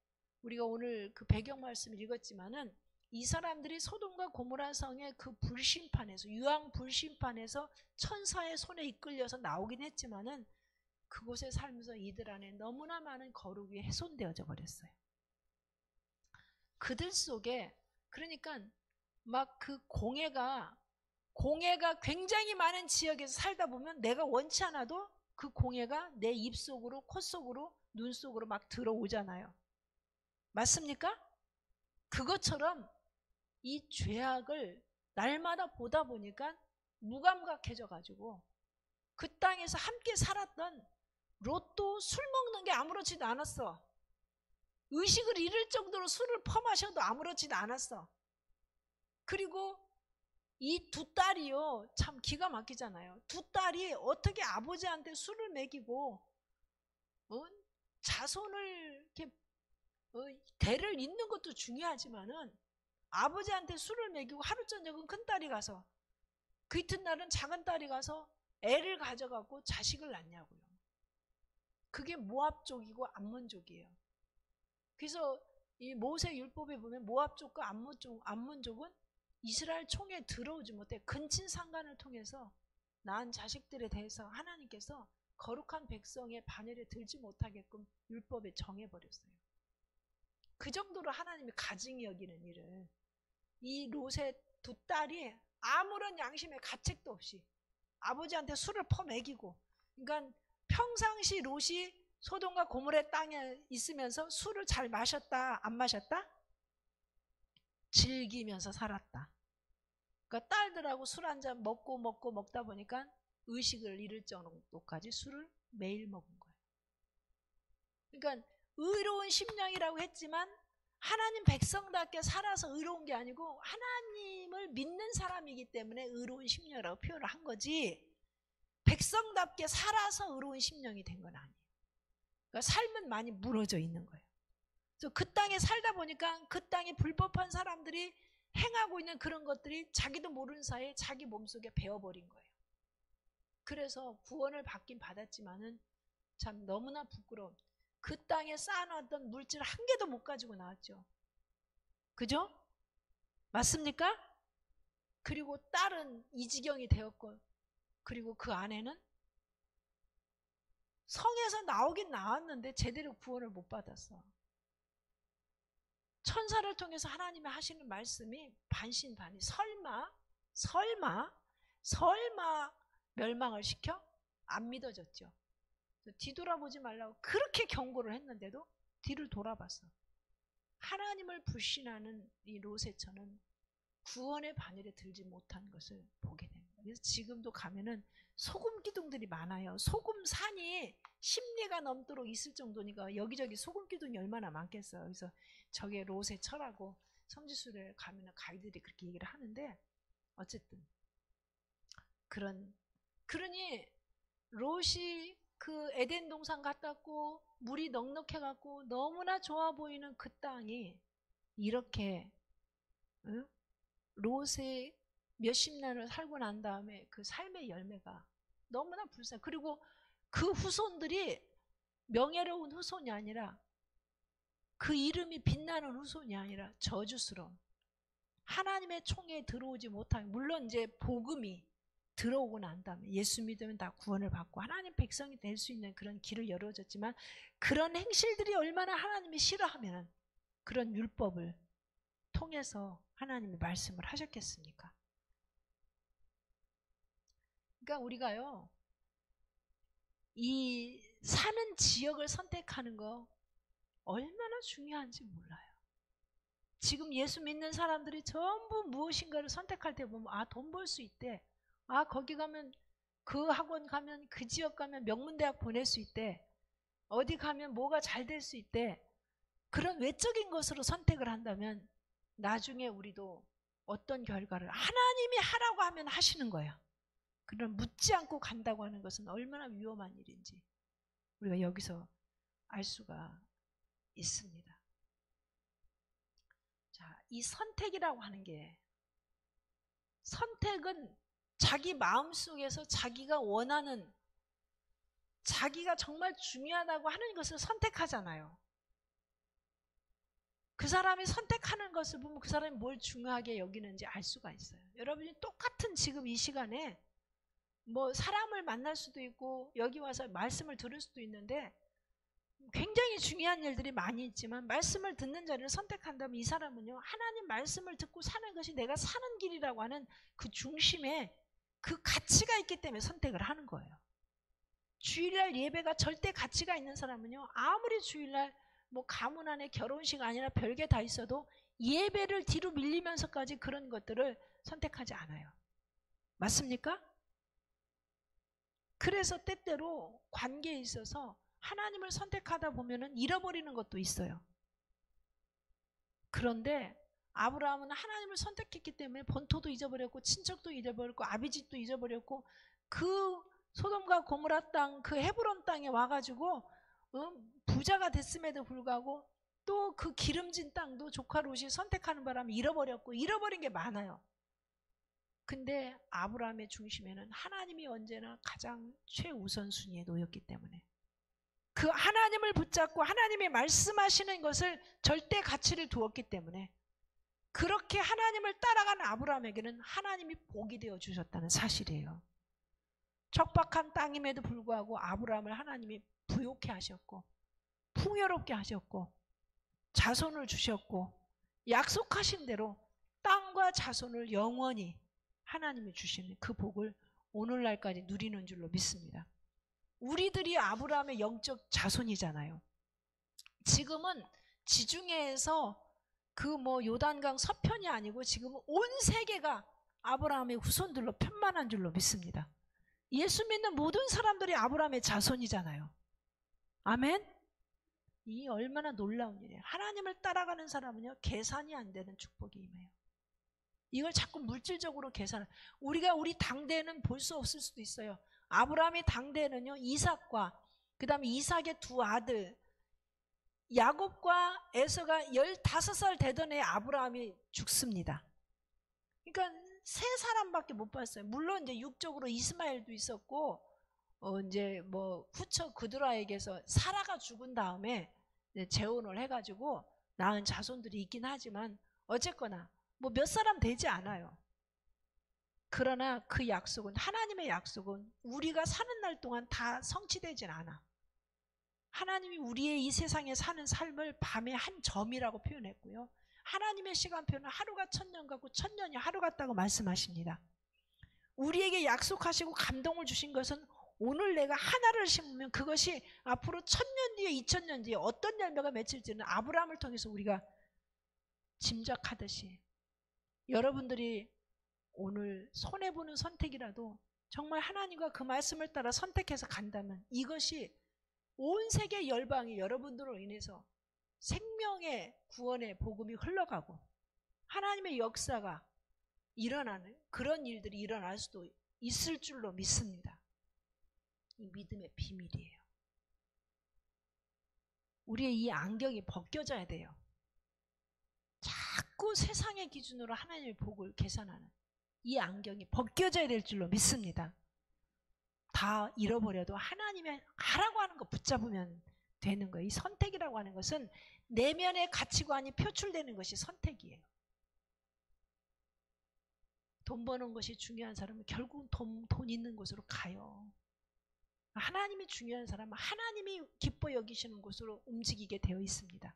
우리가 오늘 그 배경 말씀을 읽었지만은 이 사람들이 소돔과 고모라 성의 그 불심판에서, 유황 불심판에서 천사의 손에 이끌려서 나오긴 했지만은 그곳에 살면서 이들 안에 너무나 많은 거룩이 훼손되어져 버렸어요. 그들 속에, 그러니까 막 그 공해가 굉장히 많은 지역에서 살다 보면 내가 원치 않아도 그 공해가 내 입 속으로, 코 속으로, 눈 속으로 막 들어오잖아요. 맞습니까? 그것처럼 이 죄악을 날마다 보다 보니까 무감각해져 가지고 그 땅에서 함께 살았던 롯도 술 먹는 게 아무렇지도 않았어. 의식을 잃을 정도로 술을 퍼마셔도 아무렇지도 않았어. 그리고 이 두 딸이요, 참 기가 막히잖아요. 두 딸이 어떻게 아버지한테 술을 먹이고 자손을 이렇게 대를 잇는 것도 중요하지만은 아버지한테 술을 먹이고 하루 저녁은 큰 딸이 가서, 그 이튿날은 작은 딸이 가서 애를 가져가고 자식을 낳냐고요. 그게 모압족이고 암몬족이에요. 그래서 이 모세 율법에 보면 모압족과 암몬족은 이스라엘 총에 들어오지 못해 근친 상간을 통해서 낳은 자식들에 대해서 하나님께서 거룩한 백성의 반열에 들지 못하게끔 율법에 정해버렸어요. 그 정도로 하나님이 가증히 여기는 일을, 이 롯의 두 딸이 아무런 양심의 가책도 없이 아버지한테 술을 퍼먹이고, 그러니까 평상시 롯이 소돔과 고모라 땅에 있으면서 술을 잘 마셨다, 안 마셨다? 즐기면서 살았다. 그러니까 딸들하고 술 한잔 먹다 보니까 의식을 잃을 정도까지 술을 매일 먹은 거예요. 그러니까 의로운 심령이라고 했지만 하나님 백성답게 살아서 의로운 게 아니고 하나님을 믿는 사람이기 때문에 의로운 심령이라고 표현을 한 거지, 백성답게 살아서 의로운 심령이 된 건 아니에요. 그러니까 삶은 많이 무너져 있는 거예요. 그래서 그 땅에 살다 보니까 그 땅에 불법한 사람들이 행하고 있는 그런 것들이 자기도 모르는 사이에 자기 몸속에 배어버린 거예요. 그래서 구원을 받긴 받았지만은 참 너무나 부끄러운, 그 땅에 쌓아놨던 물질 한 개도 못 가지고 나왔죠. 그죠? 맞습니까? 그리고 딸은 이 지경이 되었고, 그리고 그 아내는 성에서 나오긴 나왔는데 제대로 구원을 못 받았어. 천사를 통해서 하나님이 하시는 말씀이 반신반의. 설마 멸망을 시켜? 안 믿어졌죠. 뒤돌아보지 말라고 그렇게 경고를 했는데도 뒤를 돌아봤어. 하나님을 불신하는 이 롯의 처는 구원의 바늘에 들지 못한 것을 보게 됩니다. 그래서 지금도 가면은 소금 기둥들이 많아요. 소금 산이 10리가 넘도록 있을 정도니까 여기저기 소금 기둥이 얼마나 많겠어요. 그래서 저게 롯의 처라고 성지순례 가면은 가이드들이 그렇게 얘기를 하는데, 어쨌든 그러니 롯이 그 에덴 동산 갔다 왔고 물이 넉넉해갖고 너무나 좋아 보이는 그 땅이 이렇게 롯의 몇십 년을 살고 난 다음에 그 삶의 열매가 너무나 불쌍해. 그리고 그 후손들이 명예로운 후손이 아니라, 그 이름이 빛나는 후손이 아니라 저주스러운, 하나님의 총에 들어오지 못한, 물론 이제 복음이 들어오고 난 다음에 예수 믿으면 다 구원을 받고 하나님 백성이 될 수 있는 그런 길을 열어줬지만, 그런 행실들이 얼마나 하나님이 싫어하면 그런 율법을 통해서 하나님이 말씀을 하셨겠습니까? 그러니까 우리가요, 이 사는 지역을 선택하는 거 얼마나 중요한지 몰라요. 지금 예수 믿는 사람들이 전부 무엇인가를 선택할 때 보면, 아, 돈 벌 수 있대. 아, 거기 가면, 그 학원 가면, 그 지역 가면 명문대학 보낼 수 있대. 어디 가면 뭐가 잘 될 수 있대. 그런 외적인 것으로 선택을 한다면 나중에 우리도 어떤 결과를 하나님이 하라고 하면 하시는 거야. 그런 묻지 않고 간다고 하는 것은 얼마나 위험한 일인지 우리가 여기서 알 수가 있습니다. 자, 이 선택이라고 하는 게, 선택은 자기 마음속에서 자기가 원하는, 자기가 정말 중요하다고 하는 것을 선택하잖아요. 그 사람이 선택하는 것을 보면 그 사람이 뭘 중요하게 여기는지 알 수가 있어요. 여러분이 똑같은 지금 이 시간에 뭐 사람을 만날 수도 있고 여기 와서 말씀을 들을 수도 있는데 굉장히 중요한 일들이 많이 있지만 말씀을 듣는 자리를 선택한다면 이 사람은요, 하나님 말씀을 듣고 사는 것이 내가 사는 길이라고 하는 그 중심에 그 가치가 있기 때문에 선택을 하는 거예요. 주일날 예배가 절대 가치가 있는 사람은요, 아무리 주일날 뭐 가문 안에 결혼식 아니라 별게 다 있어도 예배를 뒤로 밀리면서까지 그런 것들을 선택하지 않아요. 맞습니까? 그래서 때때로 관계에 있어서 하나님을 선택하다 보면은 잃어버리는 것도 있어요. 그런데 아브라함은 하나님을 선택했기 때문에 본토도 잊어버렸고 친척도 잊어버렸고 아비집도 잊어버렸고 그 소돔과 고모라 땅, 그 헤브론 땅에 와가지고 부자가 됐음에도 불구하고 또 그 기름진 땅도 조카 롯이 선택하는 바람에 잃어버렸고 잃어버린 게 많아요. 근데 아브라함의 중심에는 하나님이 언제나 가장 최우선순위에 놓였기 때문에 그 하나님을 붙잡고 하나님이 말씀하시는 것을 절대 가치를 두었기 때문에 그렇게 하나님을 따라가는 아브라함에게는 하나님이 복이 되어 주셨다는 사실이에요. 척박한 땅임에도 불구하고 아브라함을 하나님이 부욕해 하셨고 풍요롭게 하셨고 자손을 주셨고 약속하신 대로 땅과 자손을 영원히 하나님이 주시는 그 복을 오늘날까지 누리는 줄로 믿습니다. 우리들이 아브라함의 영적 자손이잖아요. 지금은 지중해에서 그 뭐 요단강 서편이 아니고 지금은 온 세계가 아브라함의 후손들로 편만한 줄로 믿습니다. 예수 믿는 모든 사람들이 아브라함의 자손이잖아요. 아멘? 이 얼마나 놀라운 일이에요. 하나님을 따라가는 사람은요, 계산이 안 되는 축복이 임해요. 이걸 자꾸 물질적으로 우리가 우리 당대에는 볼 수 없을 수도 있어요. 아브라함의 당대에는요, 이삭과 그 다음에 이삭의 두 아들 야곱과 에서가 15살 되던 해 아브라함이 죽습니다. 그러니까 3사람밖에 못 봤어요. 물론 이제 육적으로 이스마엘도 있었고 이제 뭐 후처 그드라에게서 사라가 죽은 다음에 재혼을 해가지고 낳은 자손들이 있긴 하지만 어쨌거나 뭐 몇 사람 되지 않아요. 그러나 그 약속은, 하나님의 약속은 우리가 사는 날 동안 다 성취되진 않아. 하나님이 우리의 이 세상에 사는 삶을 밤의 한 점이라고 표현했고요. 하나님의 시간표는 하루가 1000년 같고 1000년이 하루 같다고 말씀하십니다. 우리에게 약속하시고 감동을 주신 것은 오늘 내가 하나를 심으면 그것이 앞으로 1000년 뒤에 2000년 뒤에 어떤 열매가 맺힐지는 아브라함을 통해서 우리가 짐작하듯이 여러분들이 오늘 손해보는 선택이라도 정말 하나님과 그 말씀을 따라 선택해서 간다면 이것이 온 세계 열방이 여러분들로 인해서 생명의 구원의 복음이 흘러가고 하나님의 역사가 일어나는 그런 일들이 일어날 수도 있을 줄로 믿습니다. 이 믿음의 비밀이에요. 우리의 이 안경이 벗겨져야 돼요. 자꾸 세상의 기준으로 하나님의 복을 계산하는 이 안경이 벗겨져야 될 줄로 믿습니다. 다 잃어버려도 하나님의 하라고 하는 거 붙잡으면 되는 거예요. 이 선택이라고 하는 것은 내면의 가치관이 표출되는 것이 선택이에요. 돈 버는 것이 중요한 사람은 결국 돈 있는 곳으로 가요. 하나님이 중요한 사람은 하나님이 기뻐 여기시는 곳으로 움직이게 되어 있습니다.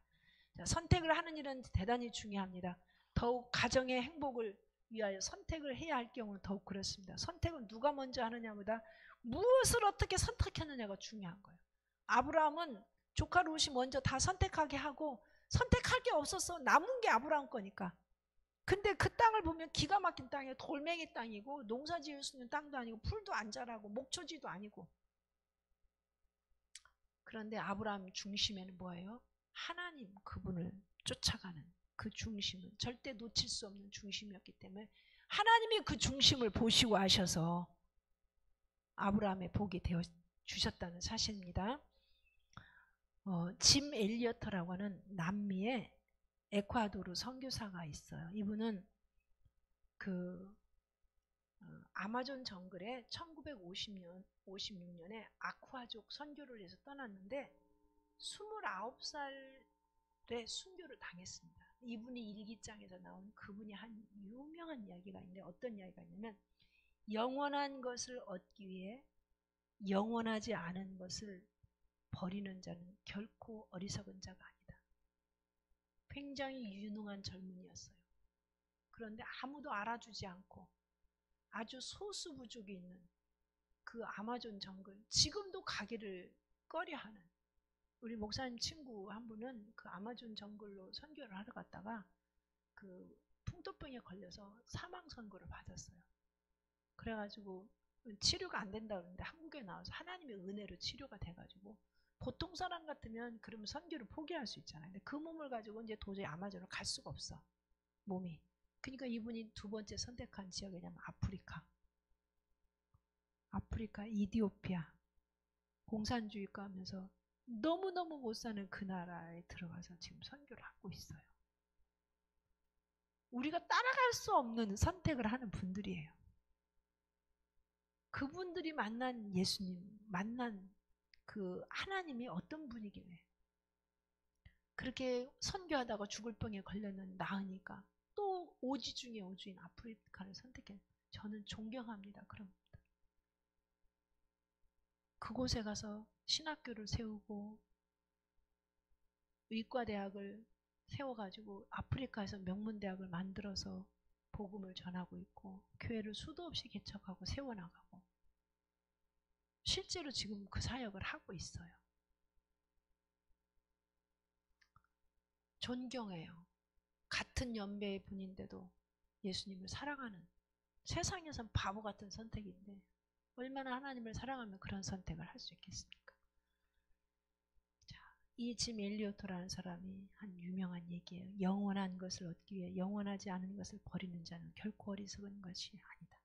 자, 선택을 하는 일은 대단히 중요합니다. 더욱 가정의 행복을 위하여 선택을 해야 할 경우는 더욱 그렇습니다. 선택은 누가 먼저 하느냐보다 무엇을 어떻게 선택했느냐가 중요한 거예요. 아브라함은 조카 롯이 먼저 다 선택하게 하고 선택할 게 없었어. 남은 게 아브라함 거니까. 근데 그 땅을 보면 기가 막힌 땅이에요. 돌멩이 땅이고 농사 지을 수 있는 땅도 아니고 풀도 안 자라고 목초지도 아니고. 그런데 아브라함 중심에는 뭐예요? 하나님 그분을 쫓아가는 그 중심은 절대 놓칠 수 없는 중심이었기 때문에 하나님이 그 중심을 보시고 하셔서 아브라함의 복이 되어 주셨다는 사실입니다. 짐 엘리어터라고 하는 남미의 에콰도르 선교사가 있어요. 이분은 그 아마존 정글에 1956년에 아쿠아족 선교를 해서 떠났는데 29살에 순교를 당했습니다. 이분이 일기장에서 나온 그분이 한 유명한 이야기가 있는데 어떤 이야기가 있냐면 영원한 것을 얻기 위해 영원하지 않은 것을 버리는 자는 결코 어리석은 자가 아니다. 굉장히 유능한 젊은이였어요. 그런데 아무도 알아주지 않고 아주 소수 부족이 있는 그 아마존 정글, 지금도 가기를 꺼려하는 우리 목사님 친구 한 분은 그 아마존 정글로 선교를 하러 갔다가 그 풍토병에 걸려서 사망 선고를 받았어요. 그래가지고 치료가 안 된다 그러는데 한국에 나와서 하나님의 은혜로 치료가 돼가지고 보통 사람 같으면 그러면 선교를 포기할 수 있잖아요. 근데 그 몸을 가지고 이제 도저히 아마존을 갈 수가 없어. 몸이. 그러니까 이분이 두 번째 선택한 지역이 뭐냐면 아프리카 이디오피아 공산주의가 하면서 너무너무 못 사는 그 나라에 들어가서 지금 선교를 하고 있어요. 우리가 따라갈 수 없는 선택을 하는 분들이에요. 그분들이 만난 예수님, 만난 그 하나님이 어떤 분이길래 그렇게 선교하다가 죽을 병에 걸려는 나으니까 또 오지 중에 오주인 아프리카를 선택해. 저는 존경합니다. 그런 분들. 그곳에 가서 신학교를 세우고 의과대학을 세워가지고 아프리카에서 명문대학을 만들어서 복음을 전하고 있고 교회를 수도 없이 개척하고 세워나가고 실제로 지금 그 사역을 하고 있어요. 존경해요. 같은 연배의 분인데도 예수님을 사랑하는, 세상에선 바보 같은 선택인데 얼마나 하나님을 사랑하면 그런 선택을 할 수 있겠습니까? 자, 이 짐 엘리오토라는 사람이 한 유명한 얘기예요. 영원한 것을 얻기 위해 영원하지 않은 것을 버리는 자는 결코 어리석은 것이 아니다.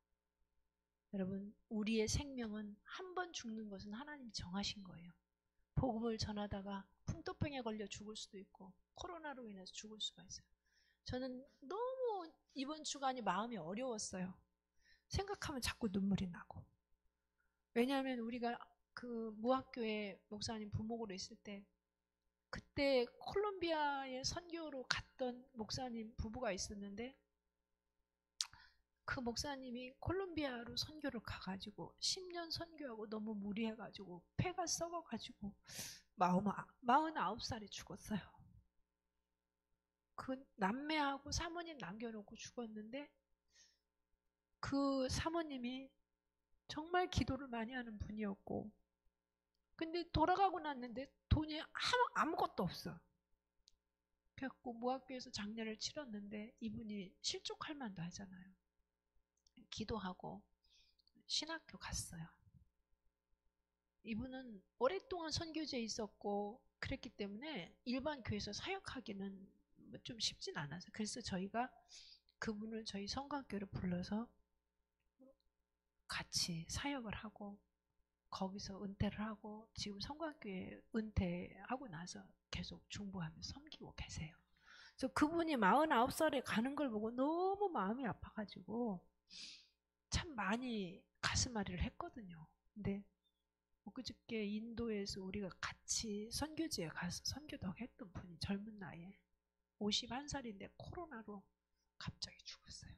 여러분, 우리의 생명은 한 번 죽는 것은 하나님이 정하신 거예요. 복음을 전하다가 풍토병에 걸려 죽을 수도 있고 코로나로 인해서 죽을 수가 있어요. 저는 너무 이번 주간이 마음이 어려웠어요. 생각하면 자꾸 눈물이 나고. 왜냐하면 우리가 그 무학교에 목사님 부목으로 있을 때 그때 콜롬비아에 선교로 갔던 목사님 부부가 있었는데 그 목사님이 콜롬비아로 선교를 가가지고 10년 선교하고 너무 무리해가지고 폐가 썩어가지고 49살에 죽었어요. 그 남매하고 사모님 남겨놓고 죽었는데 그 사모님이 정말 기도를 많이 하는 분이었고 근데 돌아가고 났는데 돈이 아무것도 없어. 그래갖고 무학교에서 장례를 치렀는데 이분이 실족할 만도 하잖아요. 기도하고 신학교 갔어요. 이분은 오랫동안 선교지에 있었고 그랬기 때문에 일반 교회에서 사역하기는 좀 쉽진 않아서 그래서 저희가 그분을 저희 성곽교회로 불러서 같이 사역을 하고 거기서 은퇴를 하고 지금 성곽교회 은퇴하고 나서 계속 중보하면서 섬기고 계세요. 그래서 그분이 49살에 가는 걸 보고 너무 마음이 아파가지고 참 많이 가슴앓이를 했거든요. 근데 그저께 인도에서 우리가 같이 선교지에 가서 선교도 했던 분이 젊은 나이에 51살인데 코로나로 갑자기 죽었어요.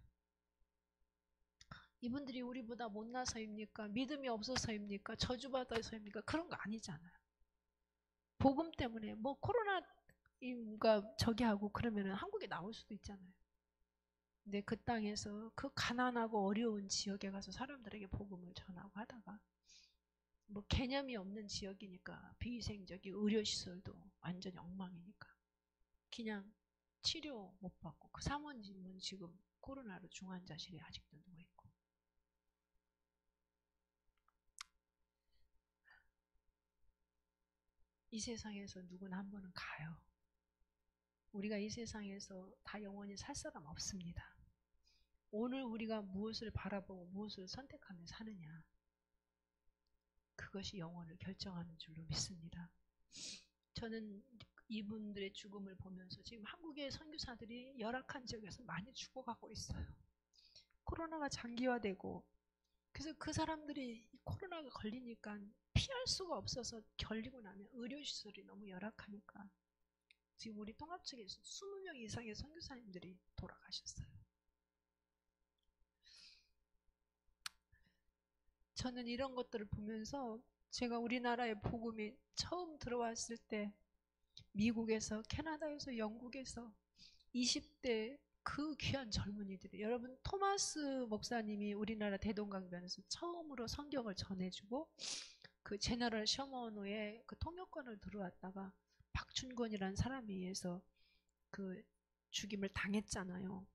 이분들이 우리보다 못나서입니까? 믿음이 없어서입니까? 저주받아서입니까? 그런 거 아니잖아요. 복음 때문에 뭐 코로나가 저기 하고 그러면 한국에 나올 수도 있잖아요. 근데 그 땅에서 그 가난하고 어려운 지역에 가서 사람들에게 복음을 전하고 하다가 뭐 개념이 없는 지역이니까 비위생적인 의료시설도 완전히 엉망이니까 그냥 치료 못 받고 그 사모님은 지금 코로나로 중환자실에 아직도 누워있고 이 세상에서 누구나 한 번은 가요. 우리가 이 세상에서 다 영원히 살 사람 없습니다. 오늘 우리가 무엇을 바라보고 무엇을 선택하며 사느냐 그것이 영혼을 결정하는 줄로 믿습니다. 저는 이분들의 죽음을 보면서 지금 한국의 선교사들이 열악한 지역에서 많이 죽어가고 있어요. 코로나가 장기화되고 그래서 그 사람들이 코로나가 걸리니까 피할 수가 없어서 걸리고 나면 의료시설이 너무 열악하니까 지금 우리 통합측에서 20명 이상의 선교사님들이 돌아가셨어요. 저는 이런 것들을 보면서 제가 우리나라의 복음이 처음 들어왔을 때 미국에서, 캐나다에서, 영국에서 20대 그 귀한 젊은이들이, 여러분 토마스 목사님이 우리나라 대동강변에서 처음으로 성경을 전해주고 그 제너럴 셔먼우의 그 통역관을 들어왔다가 박춘권이라는 사람에 의해서 그 죽임을 당했잖아요.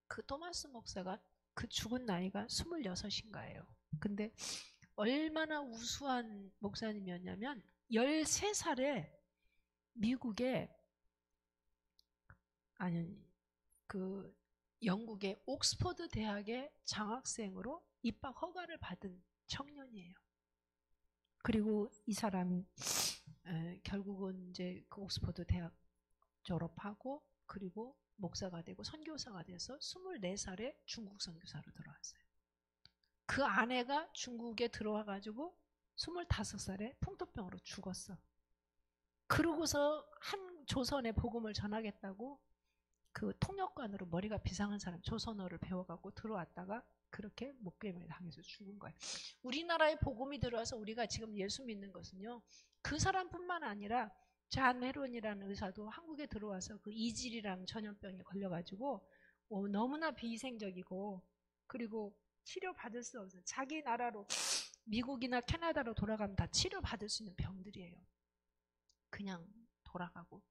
그 토마스 목사가 그 죽은 나이가 26인가예요. 근데 얼마나 우수한 목사님이었냐면 13살에 미국의 그 영국의 옥스퍼드 대학의 장학생으로 입학 허가를 받은 청년이에요. 그리고 이 사람이 결국은 이제 그 옥스퍼드 대학 졸업하고 그리고 목사가 되고 선교사가 돼서 24살에 중국 선교사로 들어왔어요. 그 아내가 중국에 들어와가지고 25살에 풍토병으로 죽었어. 그러고서 한 조선에 복음을 전하겠다고 그 통역관으로 머리가 비상한 사람 조선어를 배워갖고 들어왔다가 그렇게 목베임을 당해서 죽은 거예요. 우리나라에 복음이 들어와서 우리가 지금 예수 믿는 것은요, 그 사람뿐만 아니라 잔 헤론이라는 의사도 한국에 들어와서 그 이질이라는 전염병에 걸려가지고 너무나 비위생적이고 그리고 치료받을 수 없어요. 자기 나라로 미국이나 캐나다로 돌아가면 다 치료받을 수 있는 병들이에요. 그냥 돌아가고.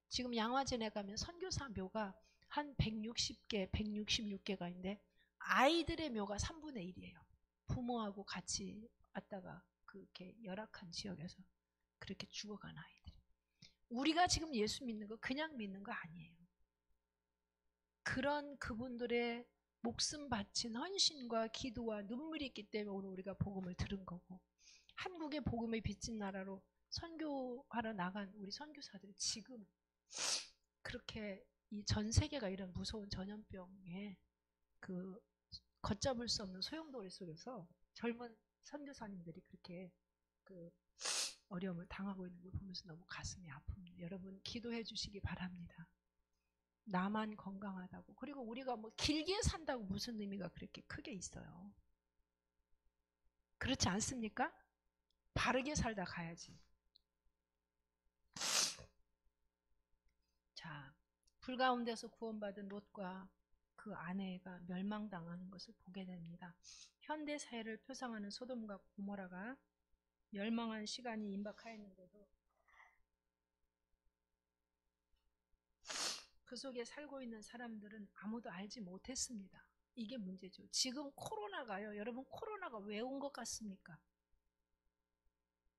지금 양화진에 가면 선교사 묘가 한 160개, 166개가 있는데 아이들의 묘가 3분의 1이에요. 부모하고 같이 왔다가 그렇게 열악한 지역에서 그렇게 죽어간 아이들. 우리가 지금 예수 믿는 거 그냥 믿는 거 아니에요. 그런 그분들의 목숨 바친 헌신과 기도와 눈물이 있기 때문에 오늘 우리가 복음을 들은 거고, 한국의 복음의 빚진 나라로 선교하러 나간 우리 선교사들이 지금 그렇게 이 전 세계가 이런 무서운 전염병에 그 걷잡을 수 없는 소용돌이 속에서 젊은 선교사님들이 그렇게 그 어려움을 당하고 있는 걸 보면서 너무 가슴이 아픕니다. 여러분 기도해 주시기 바랍니다. 나만 건강하다고, 그리고 우리가 뭐 길게 산다고 무슨 의미가 그렇게 크게 있어요? 그렇지 않습니까? 바르게 살다 가야지. 자, 불 가운데서 구원받은 롯과 그 아내가 멸망당하는 것을 보게 됩니다. 현대 사회를 표상하는 소돔과 고모라가 멸망한 시간이 임박하였는데도 그 속에 살고 있는 사람들은 아무도 알지 못했습니다. 이게 문제죠. 지금 코로나가요. 여러분 코로나가 왜 온 것 같습니까?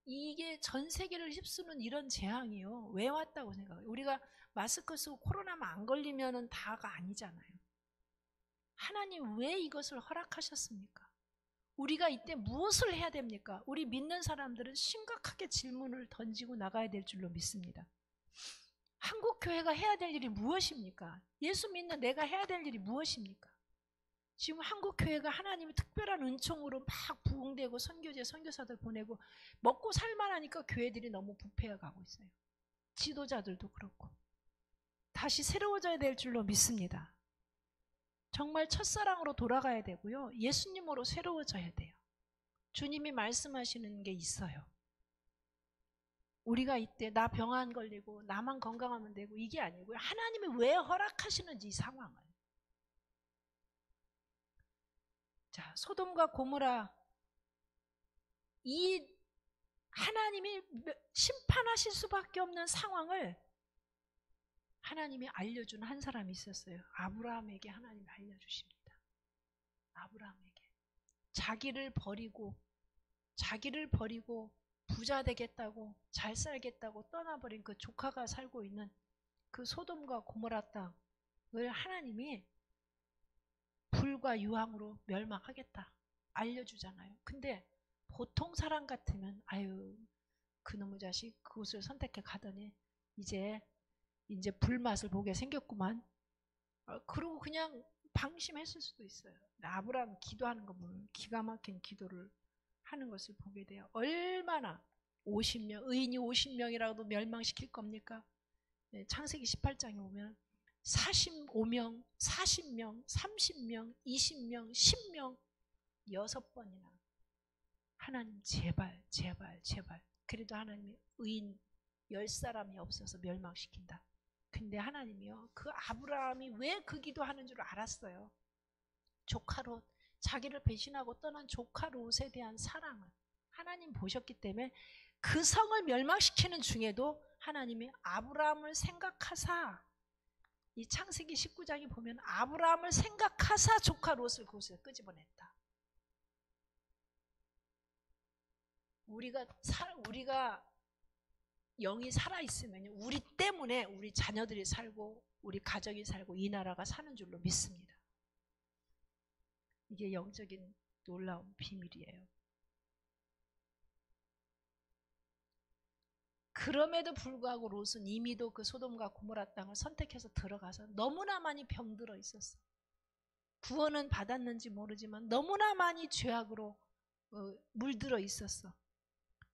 이게 전 세계를 휩쓰는 이런 재앙이요. 왜 왔다고 생각해요? 우리가 마스크 쓰고 코로나만 안 걸리면은 다가 아니잖아요. 하나님 왜 이것을 허락하셨습니까? 우리가 이때 무엇을 해야 됩니까? 우리 믿는 사람들은 심각하게 질문을 던지고 나가야 될 줄로 믿습니다. 한국교회가 해야 될 일이 무엇입니까? 예수 믿는 내가 해야 될 일이 무엇입니까? 지금 한국교회가 하나님의 특별한 은총으로 막 부흥되고 선교제, 선교사들 보내고 먹고 살만하니까 교회들이 너무 부패해 가고 있어요. 지도자들도 그렇고. 다시 새로워져야 될 줄로 믿습니다. 정말 첫사랑으로 돌아가야 되고요. 예수님으로 새로워져야 돼요. 주님이 말씀하시는 게 있어요. 우리가 이때 나 병 안 걸리고 나만 건강하면 되고 이게 아니고요. 하나님이 왜 허락하시는지 이 상황을. 자, 소돔과 고모라, 이 하나님이 심판하실 수밖에 없는 상황을 하나님이 알려준 한 사람이 있었어요. 아브라함에게 하나님이 알려주십니다. 아브라함에게 자기를 버리고 부자 되겠다고 잘 살겠다고 떠나버린 그 조카가 살고 있는 그 소돔과 고모라 땅을 하나님이 불과 유황으로 멸망하겠다 알려주잖아요. 근데 보통 사람 같으면 아유 그놈의 자식 그곳을 선택해 가더니 이제 불맛을 보게 생겼구만. 그러고 그냥 방심했을 수도 있어요. 아브라함 기도하는 거 보면 기가 막힌 기도를 하는 것을 보게 돼요. 얼마나 50명, 의인이 50명이라도 멸망시킬 겁니까? 창세기 18장에 보면 45명, 40명, 30명, 20명, 10명 6번이나 하나님 제발 제발 제발. 그래도 하나님이 의인 10사람이 없어서 멸망시킨다. 근데 하나님이요, 그 아브라함이 왜 그 기도하는 줄 알았어요. 조카 롯, 자기를 배신하고 떠난 조카 롯에 대한 사랑을 하나님 보셨기 때문에 그 성을 멸망시키는 중에도 하나님이 아브라함을 생각하사, 이 창세기 19장에 보면 아브라함을 생각하사 조카 롯을 그곳에서 끄집어냈다. 우리가 영이 살아있으면 우리 때문에 우리 자녀들이 살고 우리 가정이 살고 이 나라가 사는 줄로 믿습니다. 이게 영적인 놀라운 비밀이에요. 그럼에도 불구하고 롯은 이미도 그 소돔과 고모라 땅을 선택해서 들어가서 너무나 많이 병들어 있었어. 구원은 받았는지 모르지만 너무나 많이 죄악으로 물들어 있었어.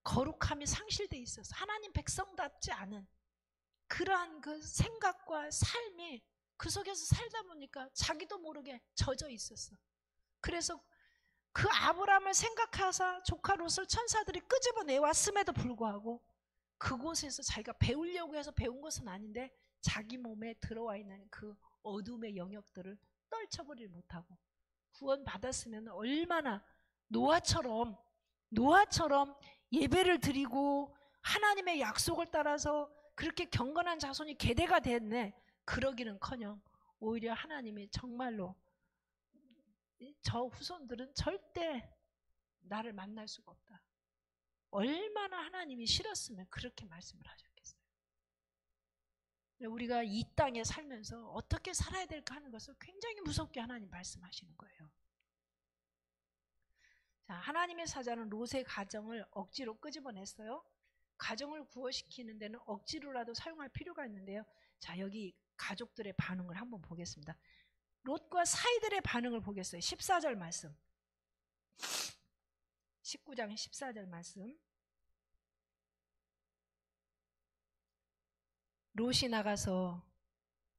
거룩함이 상실돼 있었어. 하나님 백성답지 않은 그러한 그 생각과 삶이 그 속에서 살다 보니까 자기도 모르게 젖어 있었어. 그래서 그 아브라함을 생각하사 조카 롯을 천사들이 끄집어내 왔음에도 불구하고 그곳에서 자기가 배우려고 해서 배운 것은 아닌데 자기 몸에 들어와 있는 그 어둠의 영역들을 떨쳐버리지 못하고 구원받았으면 얼마나 노아처럼 예배를 드리고 하나님의 약속을 따라서 그렇게 경건한 자손이 계대가 됐네. 그러기는커녕 오히려 하나님이 정말로 저 후손들은 절대 나를 만날 수가 없다. 얼마나 하나님이 싫었으면 그렇게 말씀을 하셨겠어요. 우리가 이 땅에 살면서 어떻게 살아야 될까 하는 것을 굉장히 무섭게 하나님 말씀하시는 거예요. 자, 하나님의 사자는 롯의 가정을 억지로 끄집어냈어요. 가정을 구원시키는 데는 억지로라도 사용할 필요가 있는데요. 자, 여기 가족들의 반응을 한번 보겠습니다. 롯과 사이들의 반응을 보겠어요. 14절 말씀. 19장 14절 말씀. 롯이 나가서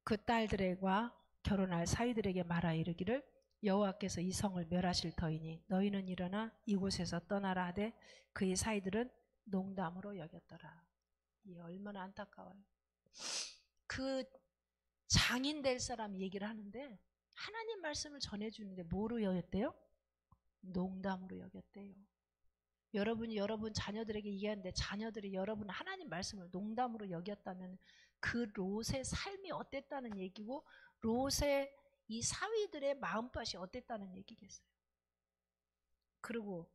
그 딸들과 결혼할 사위들에게 말하 이르기를 여호와께서 이 성을 멸하실 터이니 너희는 일어나 이곳에서 떠나라 하되 그의 사위들은 농담으로 여겼더라. 이 얼마나 안타까워요. 그 장인 될 사람 얘기를 하는데 하나님 말씀을 전해주는데 뭐로 여겼대요? 농담으로 여겼대요. 여러분이 여러분 자녀들에게 얘기하는데 자녀들이 여러분 하나님 말씀을 농담으로 여겼다면 그 롯의 삶이 어땠다는 얘기고 롯의 이 사위들의 마음밭이 어땠다는 얘기겠어요. 그리고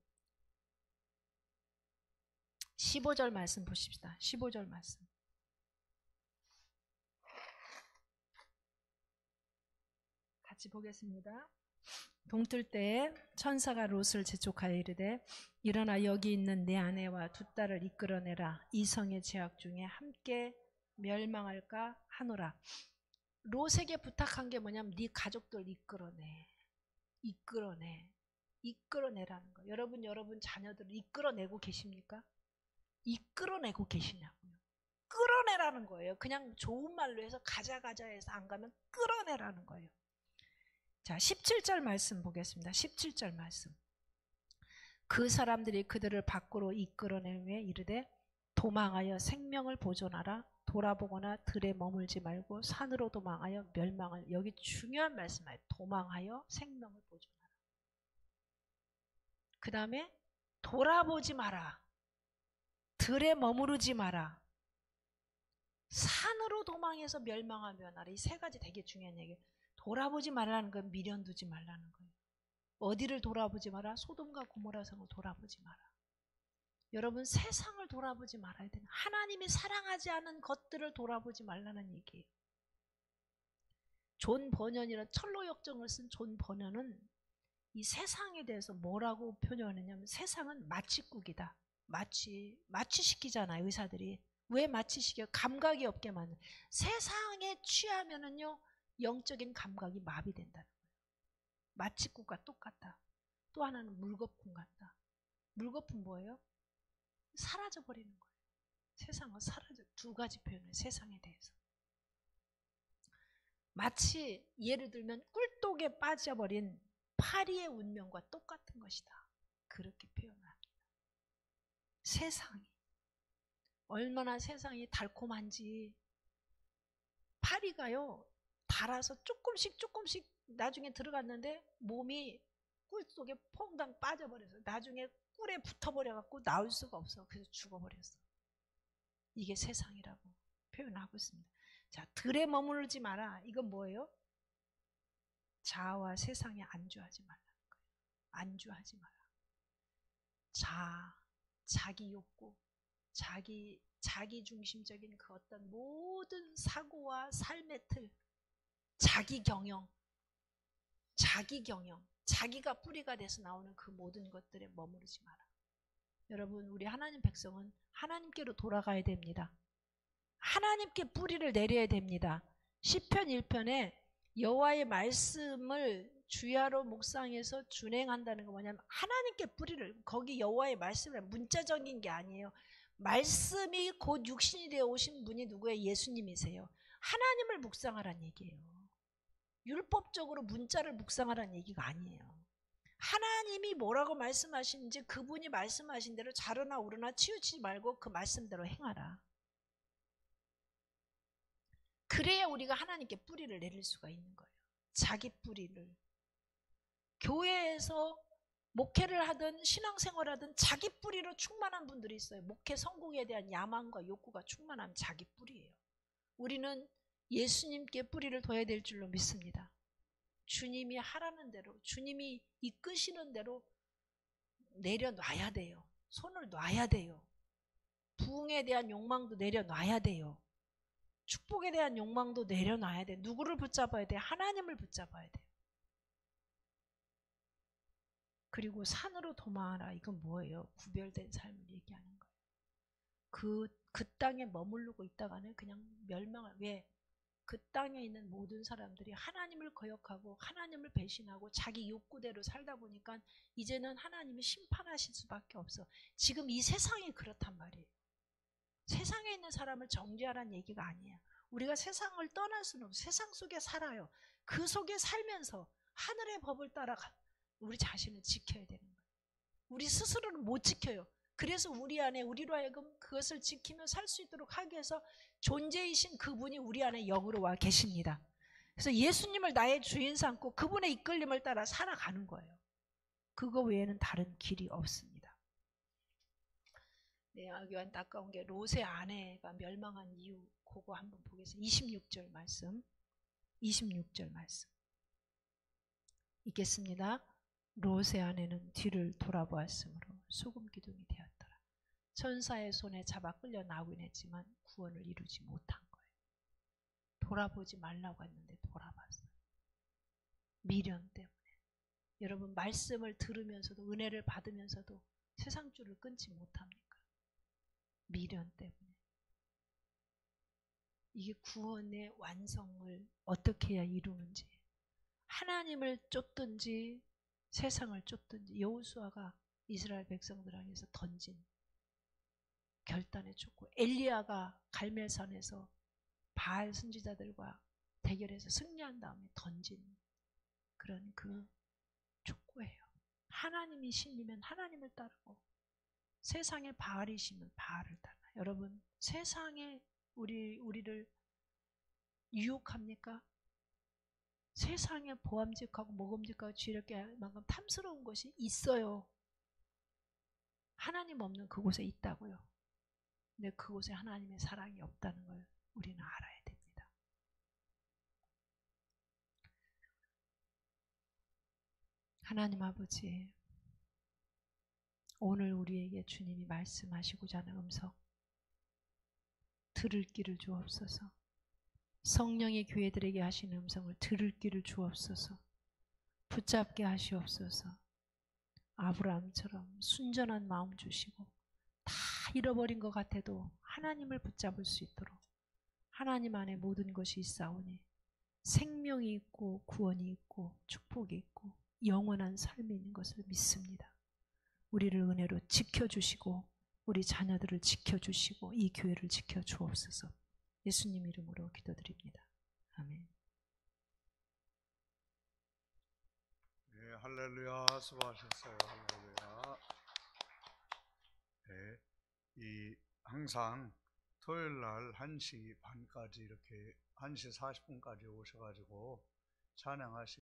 15절 말씀 보십시다. 15절 말씀. 같이 보겠습니다. 동틀 때에 천사가 롯을 재촉하여 이르되 일어나 여기 있는 내 아내와 두 딸을 이끌어내라. 이 성의 죄악 중에 함께 멸망할까 하노라. 롯에게 부탁한 게 뭐냐면 네 가족들 이끌어내라는 거. 여러분 자녀들을 이끌어내고 계십니까? 이끌어내고 계시냐고요. 끌어내라는 거예요. 그냥 좋은 말로 해서 가자 해서 안 가면 끌어내라는 거예요. 자, 17절 말씀 보겠습니다. 17절 말씀. 그 사람들이 그들을 밖으로 이끌어낸 후에 이르되 도망하여 생명을 보존하라. 돌아보거나 들에 머물지 말고 산으로 도망하여 멸망을. 여기 중요한 말씀이에요. 도망하여 생명을 보존하라. 그 다음에 돌아보지 마라. 들에 머무르지 마라. 산으로 도망해서 멸망하며 나라. 이 세 가지 되게 중요한 얘기예요. 돌아보지 말라는 건 미련 두지 말라는 거예요. 어디를 돌아보지 마라? 소돔과 고모라 성을 돌아보지 마라. 여러분 세상을 돌아보지 말아야 되는, 하나님이 사랑하지 않은 것들을 돌아보지 말라는 얘기예요. 존 버년이라는 철로 역정을 쓴 존 버년은 이 세상에 대해서 뭐라고 표현하느냐면 세상은 마취국이다. 마취시키잖아요, 의사들이. 왜 마취시켜요? 감각이 없게 만든. 세상에 취하면은요 영적인 감각이 마비된다는 거예요. 마취국과 똑같다. 또 하나는 물거품 같다. 물거품 뭐예요? 사라져버리는 거예요. 세상은 사라져. 두 가지 표현을 세상에 대해서. 마치 예를 들면 꿀독에 빠져버린 파리의 운명과 똑같은 것이다. 그렇게 표현합니다. 세상이 얼마나 세상이 달콤한지. 파리가요 달아서 조금씩 나중에 들어갔는데 몸이 꿀 속에 퐁당 빠져버려서 나중에 꿀에 붙어버려갖고 나올 수가 없어. 그래서 죽어버렸어. 이게 세상이라고 표현하고 있습니다. 자, 들에 머무르지 마라. 이건 뭐예요? 자아와 세상에 안주하지 말라는 거예요. 안주하지 마라. 자기 욕구, 자기 중심적인 그 어떤 모든 사고와 삶의 틀, 자기 경영, 자기가 뿌리가 돼서 나오는 그 모든 것들에 머무르지 마라. 여러분, 우리 하나님 백성은 하나님께로 돌아가야 됩니다. 하나님께 뿌리를 내려야 됩니다. 시편 1편에 여호와의 말씀을 주야로 묵상해서 준행한다는 건 뭐냐면 하나님께 뿌리를, 거기 여호와의 말씀은 문자적인 게 아니에요. 말씀이 곧 육신이 되어 오신 분이 누구예요? 예수님이세요. 하나님을 묵상하라는 얘기예요. 율법적으로 문자를 묵상하라는 얘기가 아니에요. 하나님이 뭐라고 말씀하시는지 그분이 말씀하신 대로 자르나 오르나 치우치지 말고 그 말씀대로 행하라. 그래야 우리가 하나님께 뿌리를 내릴 수가 있는 거예요. 자기 뿌리를. 교회에서 목회를 하든 신앙생활을 하든 자기 뿌리로 충만한 분들이 있어요. 목회 성공에 대한 야망과 욕구가 충만한 자기 뿌리예요. 우리는 예수님께 뿌리를 둬야 될 줄로 믿습니다. 주님이 하라는 대로, 주님이 이끄시는 대로 내려놔야 돼요. 손을 놔야 돼요. 부흥에 대한 욕망도 내려놔야 돼요. 축복에 대한 욕망도 내려놔야 돼요. 누구를 붙잡아야 돼요? 하나님을 붙잡아야 돼요. 그리고 산으로 도망하라. 이건 뭐예요? 구별된 삶을 얘기하는 거예요. 그 땅에 머무르고 있다가는 그냥 멸망할. 왜? 그 땅에 있는 모든 사람들이 하나님을 거역하고 하나님을 배신하고 자기 욕구대로 살다 보니까 이제는 하나님이 심판하실 수밖에 없어. 지금 이 세상이 그렇단 말이에요. 세상에 있는 사람을 정죄하라는 얘기가 아니에요. 우리가 세상을 떠날 수는 없어요. 세상 속에 살아요. 그 속에 살면서 하늘의 법을 따라 우리 자신을 지켜야 되는 거예요. 우리 스스로는 못 지켜요. 그래서 우리 안에 우리로 하여금 그것을 지키며 살 수 있도록 하기 위해서 존재이신 그분이 우리 안에 영으로 와 계십니다. 그래서 예수님을 나의 주인 삼고 그분의 이끌림을 따라 살아가는 거예요. 그거 외에는 다른 길이 없습니다. 네, 여기 안타까운 게 롯의 아내가 멸망한 이유, 그거 한번 보겠습니다. 26절 말씀. 26절 말씀. 읽겠습니다. 롯의 아내는 뒤를 돌아보았으므로 소금 기둥이 되었더라. 천사의 손에 잡아 끌려 나오긴 했지만 구원을 이루지 못한 거예요. 돌아보지 말라고 했는데 돌아봤어요. 미련 때문에. 여러분, 말씀을 들으면서도 은혜를 받으면서도 세상 줄을 끊지 못합니까? 미련 때문에. 이게 구원의 완성을 어떻게 해야 이루는지, 하나님을 쫓든지 세상을 쫓든지, 여호수아가 이스라엘 백성들 향해서 던진 결단의 촉구, 엘리야가 갈멜산에서 바알 선지자들과 대결해서 승리한 다음에 던진 그런 그 촉구예요. 하나님이 신이면 하나님을 따르고 세상의 바알이시면 바알을 따라. 여러분, 세상에 우리를 유혹합니까? 세상에 보암직하고 먹음직하고 쥐렵게 할 만큼 탐스러운 것이 있어요. 하나님 없는 그곳에 있다고요. 근데 그곳에 하나님의 사랑이 없다는 걸 우리는 알아야 됩니다. 하나님 아버지, 오늘 우리에게 주님이 말씀하시고자 하는 음성 들을 길을 주옵소서. 성령의 교회들에게 하시는 음성을 들을 길을 주옵소서. 붙잡게 하시옵소서. 아브라함처럼 순전한 마음 주시고 다 잃어버린 것 같아도 하나님을 붙잡을 수 있도록 하나님 안에 모든 것이 있사오니 생명이 있고 구원이 있고 축복이 있고 영원한 삶이 있는 것을 믿습니다. 우리를 은혜로 지켜주시고 우리 자녀들을 지켜주시고 이 교회를 지켜주옵소서. 예수님 이름으로 기도드립니다. 아멘. 할렐루야. 수고하셨어요. 할렐루야. 네, 이 항상 토요일 날 1시 반까지 이렇게 1시 40분까지 오셔가지고 찬양하시